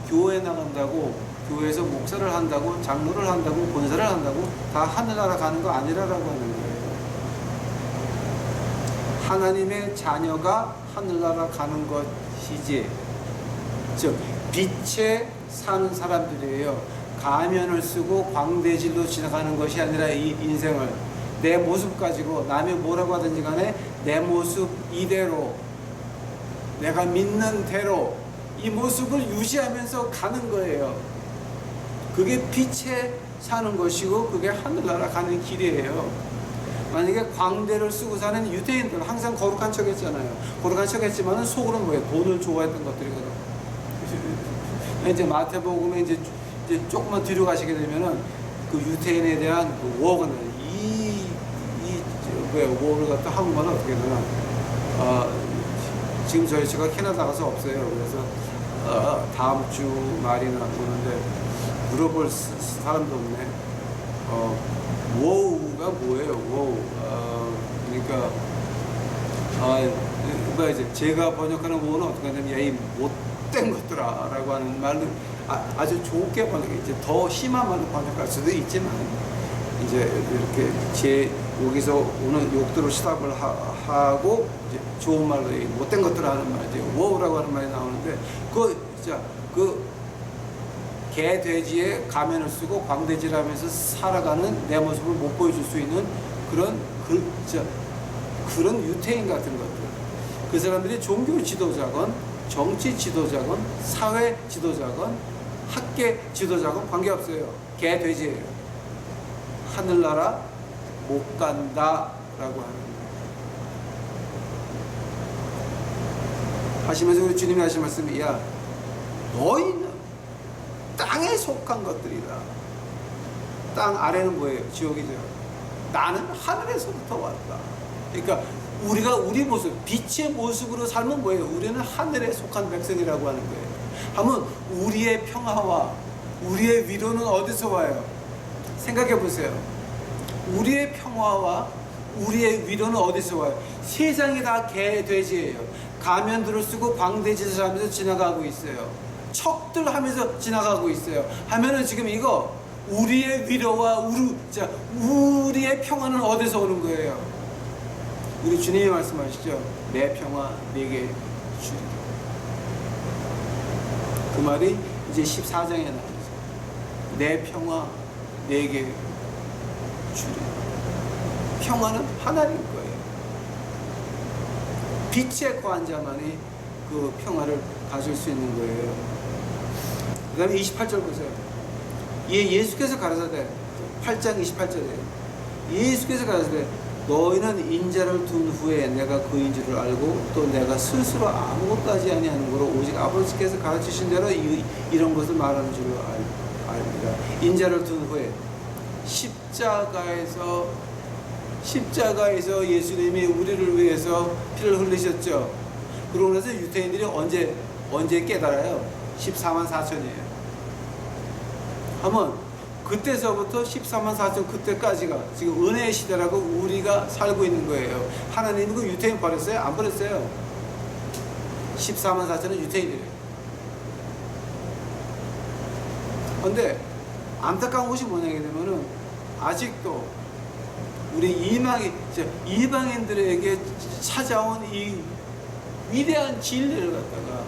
교회에 나간다고, 교회에서 목사를 한다고, 장로를 한다고, 권사를 한다고 다 하늘나라 가는 거 아니라라고 하는 거예요. 하나님의 자녀가 하늘나라 가는 것이지, 즉 빛에 사는 사람들이에요. 가면을 쓰고 광대질로 지나가는 것이 아니라 이 인생을 내 모습 가지고 남이 뭐라고 하든지 간에 내 모습 이대로 내가 믿는 대로 이 모습을 유지하면서 가는 거예요. 그게 빛에 사는 것이고 그게 하늘나라 가는 길이에요. 만약에 광대를 쓰고 사는 유대인들은 항상 거룩한 척 했잖아요. 거룩한 척 했지만 속으로는 뭐예요? 돈을 좋아했던 것들이거든. 이제 마태복음에 이제 조금만 뒤로 가시게 되면은 그 유대인에 대한 그 워그는 워를 갖다 한국말로 어떻게 되나? 지금 저희 제가 캐나다 가서 없어요. 그래서 다음 주 말이나 보는데 물어볼 사람도 없네. 워우가 뭐예요? 워우. 그러니까 이제 제가 번역하는 워우는 어떻게 하냐면 야, 이 못된 것들아라고 하는 말로 아주 좋게 번역해. 이제 더 심한 말로 번역할 수도 있지만 이제 이렇게 여기서 오는 욕들을 시답을 하고 이제 좋은 말로 못된 것들 하는 말이죠. 워우라고 하는 말이 나오는데 개 돼지의 가면을 쓰고 광대질하면서 살아가는 내 모습을 못 보여줄 수 있는 그런 유태인 같은 것들. 그 사람들이 종교 지도자건 정치 지도자건 사회 지도자건 학계 지도자건 관계없어요. 개 돼지예요. 하늘나라 못 간다 라고 하는 거예요. 하시면서 우리 주님이 하신 말씀이 야 너희는 땅에 속한 것들이다. 땅 아래는 뭐예요? 지옥이죠. 나는 하늘에서부터 왔다. 그러니까 우리가 우리 모습, 빛의 모습으로 살면 뭐예요? 우리는 하늘에 속한 백성이라고 하는 거예요. 하면 우리의 평화와 우리의 위로는 어디서 와요? 생각해 보세요. 우리의 평화와 우리의 위로는 어디서 와요? 세상이 다 개, 돼지예요. 가면들을 쓰고 광대짓을 하면서 지나가고 있어요. 척들 하면서 지나가고 있어요. 하면은 지금 이거 우리의 위로와 우리의 평화는 어디서 오는 거예요? 우리 주님이 말씀하시죠. 내 평화 내게 주리라. 그 말이 이제 14장에 나오죠. 내 평화 내게 주리라. 평화는 하나님 거예요. 빛에 거한 자만이 그 평화를 가질 수 있는 거예요. 그 다음에 28절 보세요. 예수께서 가라사대 8장 28절에 예수께서 가라사대 너희는 인자를 둔 후에 내가 그인 줄을 알고 또 내가 스스로 아무것도 하지 아니하는 거로 오직 아버지께서 가르치신 대로 이런 것을 말하는 줄을 압니다. 인자를 둔 후에 십자가에서 예수님이 우리를 위해서 피를 흘리셨죠. 그러고 나서 유대인들이 언제 깨달아요? 14만 4천이에요. 하면 그때서부터 14만 4천 그때까지가 지금 은혜의 시대라고 우리가 살고 있는 거예요. 하나님은 그 유대인 버렸어요? 안 버렸어요. 14만 4천은 유대인이래요. 그런데 안타까운 것이 뭐냐게 되면은 아직도 우리 이방인들에게 찾아온 이 위대한 진리를 갖다가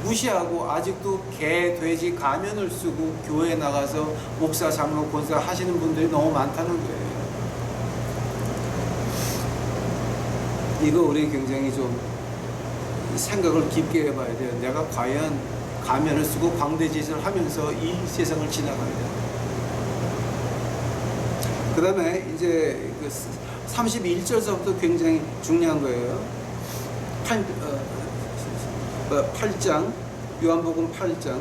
무시하고 아직도 개, 돼지 가면을 쓰고 교회에 나가서 목사, 장로, 권사 하시는 분들이 너무 많다는 거예요. 이거 우리 굉장히 좀 생각을 깊게 해봐야 돼요. 내가 과연 가면을 쓰고 광대짓을 하면서 이 세상을 지나가야 돼요. 그 다음에 이제 31절서부터 굉장히 중요한 거예요. 8장, 요한복음 8장.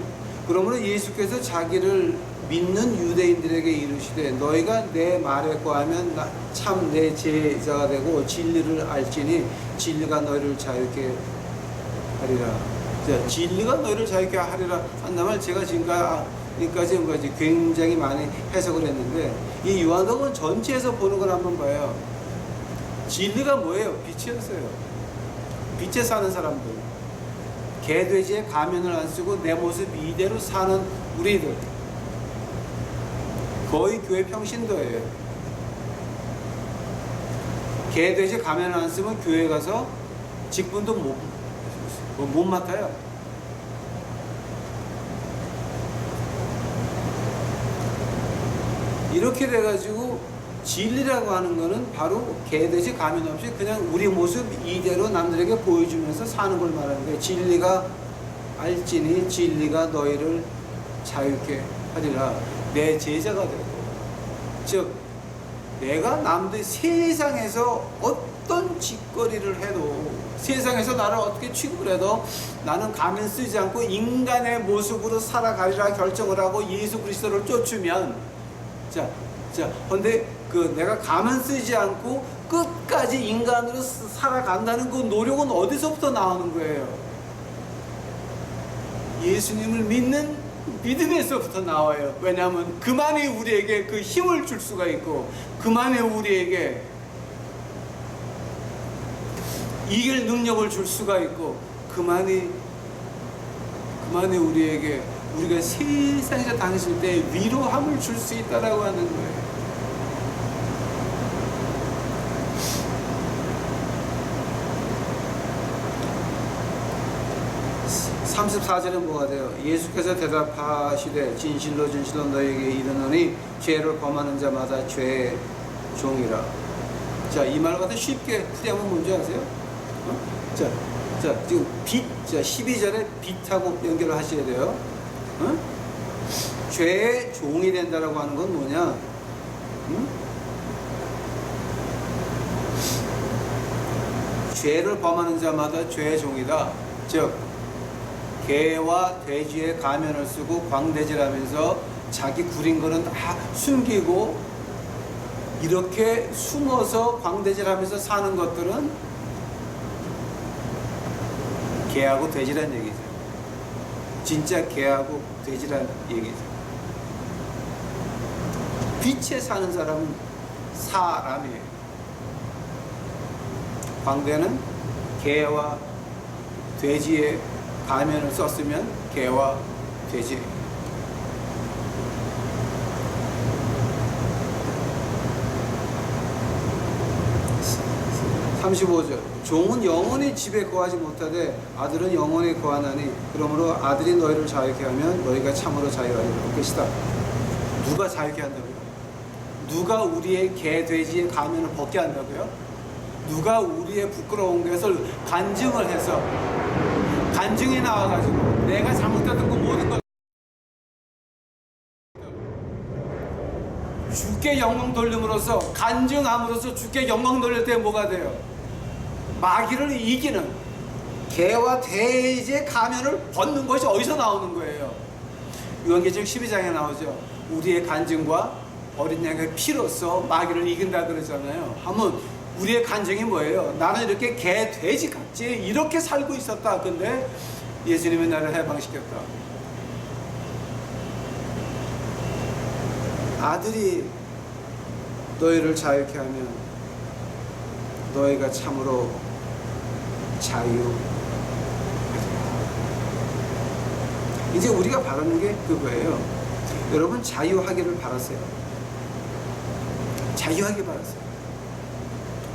그러므로 예수께서 자기를 믿는 유대인들에게 이르시되 너희가 내 말에 거하면 참 내 제자가 되고 진리를 알지니 진리가 너희를 자유케 하리라. 자, 진리가 너희를 자유케 하리라 한다면 제가 지금까지 굉장히 많이 해석을 했는데 이 요한복음 전체에서 보는 걸 한번 봐요. 진리가 뭐예요? 빛이었어요. 빛에 사는 사람들. 개돼지의 가면을 안 쓰고 내 모습 이대로 사는 우리들. 거의 교회 평신도예요. 개돼지 가면을 안 쓰면 교회 가서 직분도 못 맡아요. 이렇게 돼가지고 진리라고 하는 거는 바로 개돼지 가면 없이 그냥 우리 모습 이대로 남들에게 보여주면서 사는 걸 말하는 거예요. 진리가 알지니 진리가 너희를 자유케 하리라. 내 제자가 되고, 즉 내가 남들 세상에서 어떤 짓거리를 해도 세상에서 나를 어떻게 취급을 해도 나는 가면 쓰지 않고 인간의 모습으로 살아가리라 결정을 하고 예수 그리스도를 쫓으면 근데 내가 가면 쓰지 않고 끝까지 인간으로 살아간다는 그 노력은 어디서부터 나오는 거예요? 예수님을 믿는 믿음에서부터 나와요. 왜냐하면 그만이 우리에게 그 힘을 줄 수가 있고 그만이 우리에게 이길 능력을 줄 수가 있고 그만이 우리에게 우리가 세상에서 당했을 때 위로함을 줄 수 있다라고 하는 거예요. 34절은 뭐가 돼요? 예수께서 대답하시되 진실로 너희에게 이르노니 죄를 범하는 자마다 죄의 종이라. 자, 이 말 갖다 쉽게 풀이하면 뭔지 아세요? 지금 빛, 12절에 빛하고 연결을 하셔야 돼요. 죄의 종이 된다라고 하는 건 뭐냐? 죄를 범하는 자마다 죄의 종이다. 즉 개와 돼지의 가면을 쓰고 광대질하면서 자기 구린 거는 다 숨기고 이렇게 숨어서 광대질하면서 사는 것들은 개하고 돼지란 얘기죠. 진짜 개하고 돼지란 얘기죠. 빛에 사는 사람은 사람이에요. 광대는 개와 돼지의 가면을 썼으면 개와 돼지. 35절 종은 영원히 집에 거하지 못하되 아들은 영원히 거하나니 그러므로 아들이 너희를 자유케 하면 너희가 참으로 자유하리라. 것이다. 누가 자유케 한다고요? 누가 우리의 개, 돼지의 가면을 벗게 한다고요? 누가 우리의 부끄러운 것을 간증을 해서 간증이 나와가지고 내가 잘못했던 거 모든 걸 주께 영광 돌림으로써 간증함으로써 주께 영광 돌릴 때 뭐가 돼요? 마귀를 이기는 개와 돼지의 가면을 벗는 것이 어디서 나오는 거예요? 요한계시록 12장에 나오죠. 우리의 간증과 어린 양의 피로써 마귀를 이긴다 그러잖아요. 하면 우리의 간증이 뭐예요? 나는 이렇게 개, 돼지 같이 이렇게 살고 있었다. 근데 예수님이 나를 해방시켰다. 아들이 너희를 자유케 하면 너희가 참으로 자유하리라. 이제 우리가 바라는 게 그거예요. 여러분 자유하기를 바라세요. 자유하기 바라세요.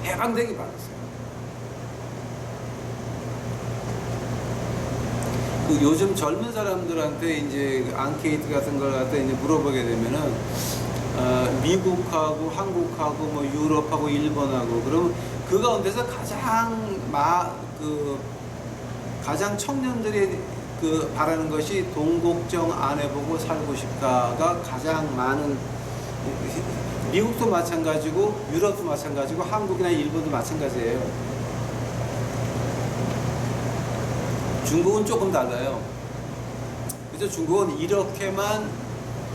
해방되기 바라세요. 그 요즘 젊은 사람들한테 이제 앙케이트 같은 걸 갖다 이제 물어보게 되면은 미국하고 한국하고 뭐 유럽하고 일본하고 그러면 그 가운데서 가장 청년들이 그 바라는 것이 동국정 안 해보고 살고 싶다가 가장 많은. 미국도 마찬가지고 유럽도 마찬가지고 한국이나 일본도 마찬가지예요. 중국은 조금 달라요. 그래서 중국은 이렇게만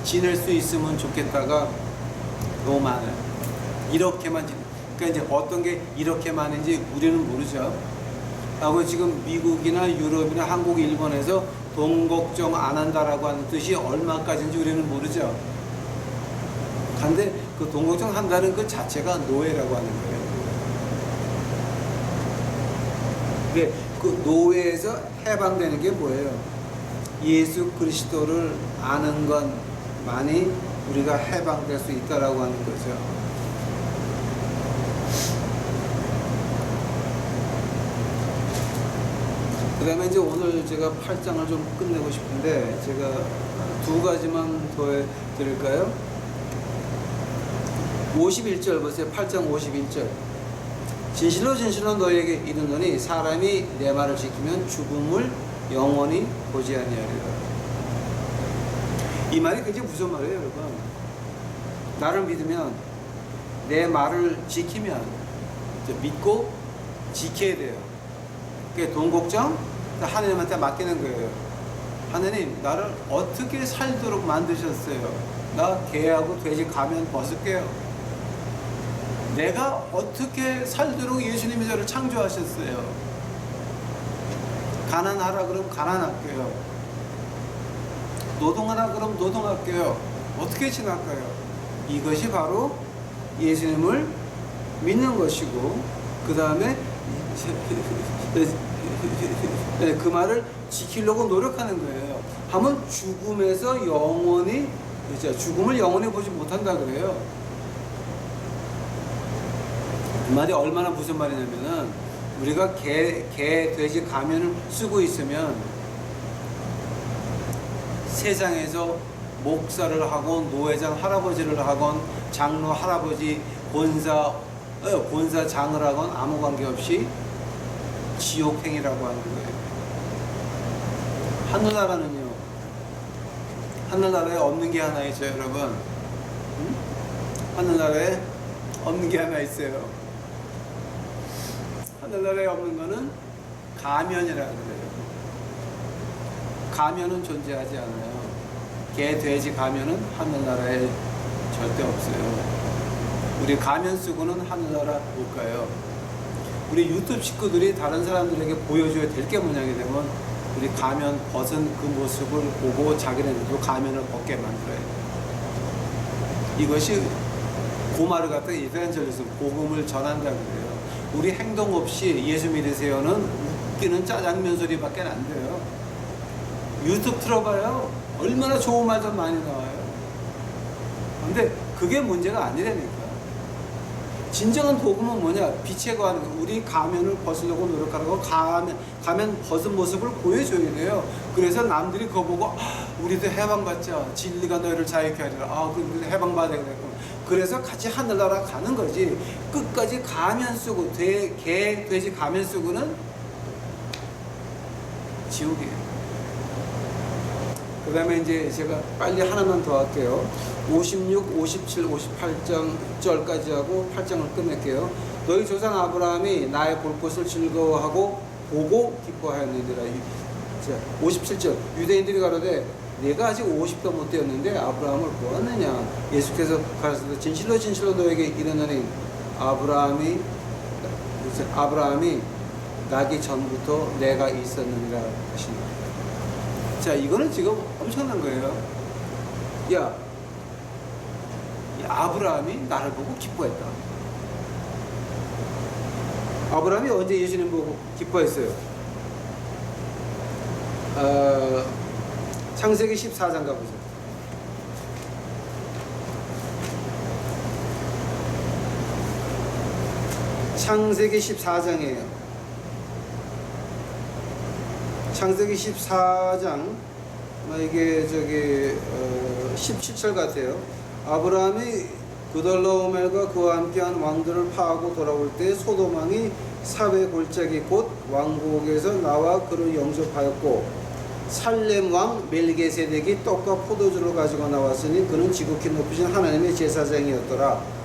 지낼 수 있으면 좋겠다가 너무 많아요. 이렇게만 그러니까 이제 어떤 게 이렇게만인지 우리는 모르죠. 하고 지금 미국이나 유럽이나 한국, 일본에서 동국정 안 한다라고 하는 뜻이 얼마까지인지 우리는 모르죠. 근데 그 동국정 한다는 그 자체가 노예라고 하는 거예요. 근데 그 노예에서 해방되는 게 뭐예요? 예수 그리스도를 아는 것만이 우리가 해방될 수 있다라고 하는 거죠. 그 다음에 이제 오늘 제가 8장을 좀 끝내고 싶은데 제가 두 가지만 더 드릴까요? 51절 보세요. 8장 51절. 진실로 진실로 너희에게 이르노니 사람이 내 말을 지키면 죽음을 영원히 보지 아니하리라. 이 말이 굉장히 무서운 말이에요, 여러분. 나를 믿으면 내 말을 지키면 믿고 지켜야 돼요. 그게 동국정 하나님한테 맡기는 거예요. 하나님 나를 어떻게 살도록 만드셨어요? 나 개하고 돼지 가면 벗을게요. 내가 어떻게 살도록 예수님이 저를 창조하셨어요? 가난하라 그러면 가난할게요. 노동하라 그러면 노동할게요. 어떻게 지날까요? 이것이 바로 예수님을 믿는 것이고 그 다음에 그 말을 지키려고 노력하는 거예요. 하면 죽음에서 영원히 죽음을 영원히 보지 못한다 그래요. 이 말이 얼마나 무슨 말이냐면은 우리가 개, 돼지 가면을 쓰고 있으면 세상에서 목사를 하건 노회장 할아버지를 하건 장로 할아버지 권사장을 하건 아무 관계없이 지옥행이라고 하는 거예요. 하늘나라는요. 하늘나라에 없는 게 하나 있어요, 여러분. 응? 하늘나라에 없는 게 하나 있어요. 하늘나라에 없는 거는 가면이라고 그래요. 가면은 존재하지 않아요. 개, 돼지 가면은 하늘나라에 절대 없어요. 우리 가면 쓰고는 하늘나라 못 가요. 우리 유튜브 식구들이 다른 사람들에게 보여줘야 될 게 뭐냐게 되면 우리 가면 벗은 그 모습을 보고 자기네들도 가면을 벗게 만들어야 돼. 이것이 고마르 같은 이벤젤리즘, 복음을 전한다고 그래요. 우리 행동 없이 예수 믿으세요는 웃기는 짜장면 소리밖에 안 돼요. 유튜브 틀어봐요. 얼마나 좋은 말들 많이 나와요. 근데 그게 문제가 아니라니까. 진정한 복음은 뭐냐? 빛에 거하는 거. 우리 가면을 벗으려고 노력하는 거. 가면 벗은 모습을 보여줘야 돼요. 그래서 남들이 그거 보고 우리도 해방받자. 진리가 너희를 자유케 하리라. 우리도 해방받아야 되겠구나. 그래서 같이 하늘나라 가는 거지. 끝까지 가면 쓰고 개, 돼지 가면 쓰고는 지옥이에요. 그 다음에 이제 제가 빨리 하나만 더 할게요. 56, 57, 58절까지 하고 8장을 끝낼게요. 너희 조상 아브라함이 나의 볼 것을 즐거워하고 보고 기뻐하였느니라. 57절 유대인들이 가로되 내가 아직 50도 못 되었는데 아브라함을 보았느냐. 예수께서 가라사대 진실로 진실로 너에게 이르노니 아브라함이 나기 전부터 내가 있었느니라 하시니. 자, 이거는 지금 엄청난 거예요. 야, 아브라함이 나를 보고 기뻐했다. 아브라함이 언제 예수님 보고 기뻐했어요? 창세기 14장 가보세요. 창세기 14장이에요. 창세기 14장 이게 17절 같아요. 아브라함이 그돌라오멜과 그와 함께한 왕들을 파하고 돌아올 때 소돔왕이 사회 골짜기 곧 왕국에서 나와 그를 영접하였고 살렘 왕 멜기세덱이 떡과 포도주를 가지고 나왔으니 그는 지극히 높으신 하나님의 제사장이었더라.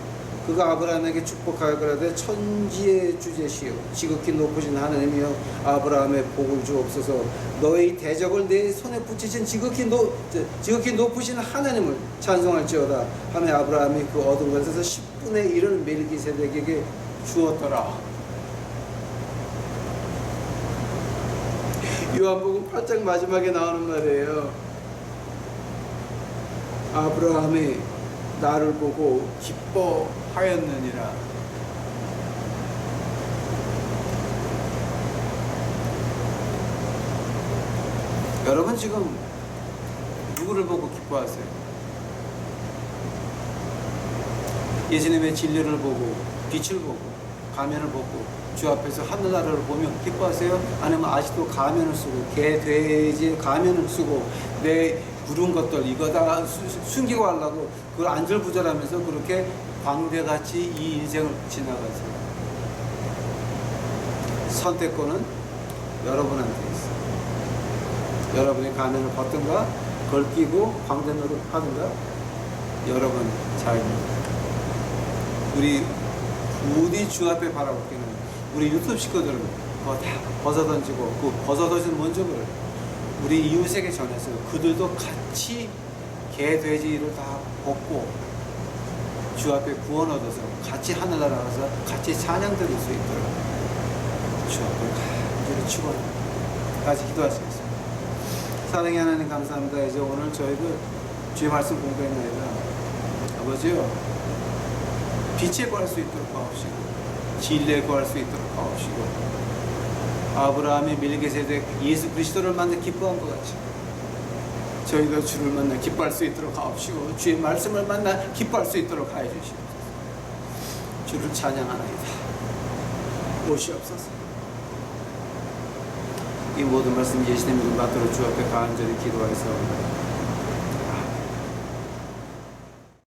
그가 아브라함에게 축복하여 그러되 천지의 주제시요 지극히 높으신 하나님이여 아브라함의 복을 주옵소서. 너희 대적을 내 손에 붙이신 지극히 높으신 하나님을 찬송할지어다 하며 아브라함이 그 얻은 것에서 10분의 1을 멜기세덱에게 주었더라. 요한복음 8장 마지막에 나오는 말이에요. 아브라함이 나를 보고 기뻐하였느니라. 여러분 지금 누구를 보고 기뻐하세요? 예수님의 진리를 보고 빛을 보고 가면을 보고 주 앞에서 하늘나라를 보며 기뻐하세요? 아니면 아직도 가면을 쓰고 개, 돼지 가면을 쓰고 내 부른 것들 이거 다 숨기고 하려고 그걸 안절부절하면서 그렇게 광대같이 이 인생을 지나가세요. 선택권은 여러분한테 있어요. 여러분이 가면을 벗든가 걸 끼고 광대 노릇 하든가 여러분 자유입니다. 우리 부디 주 앞에 바라보기는 우리 유튜브 식구들은 그거 다 벗어던지고 그 벗어던진 먼저를 우리 이웃에게 전해서 그들도 같이 개, 돼지를 다 벗고 주 앞에 구원 얻어서 같이 하늘나라 가서 같이 찬양 드릴 수 있도록 주 앞에 간절히 축원합니다. 같이 기도하시겠습니다. 사랑의 하나님 감사합니다. 이제 오늘 저희들 주의 말씀 공부했나이다. 아버지요, 빛에 구할 수 있도록 하옵시고 진리에 구할 수 있도록 하옵시고 아브라함이 멜기세덱 예수 그리스도를 만나 기뻐한 것 같이 저희도 주를 만나 기뻐할 수 있도록 하옵시고 주의 말씀을 만나 기뻐할 수 있도록 하여 주시옵소서. 주를 찬양하나이다. 오시옵소서. 이 모든 말씀 예수님 이름 받들어 주 앞에 간절히 기도하였사옵나이다.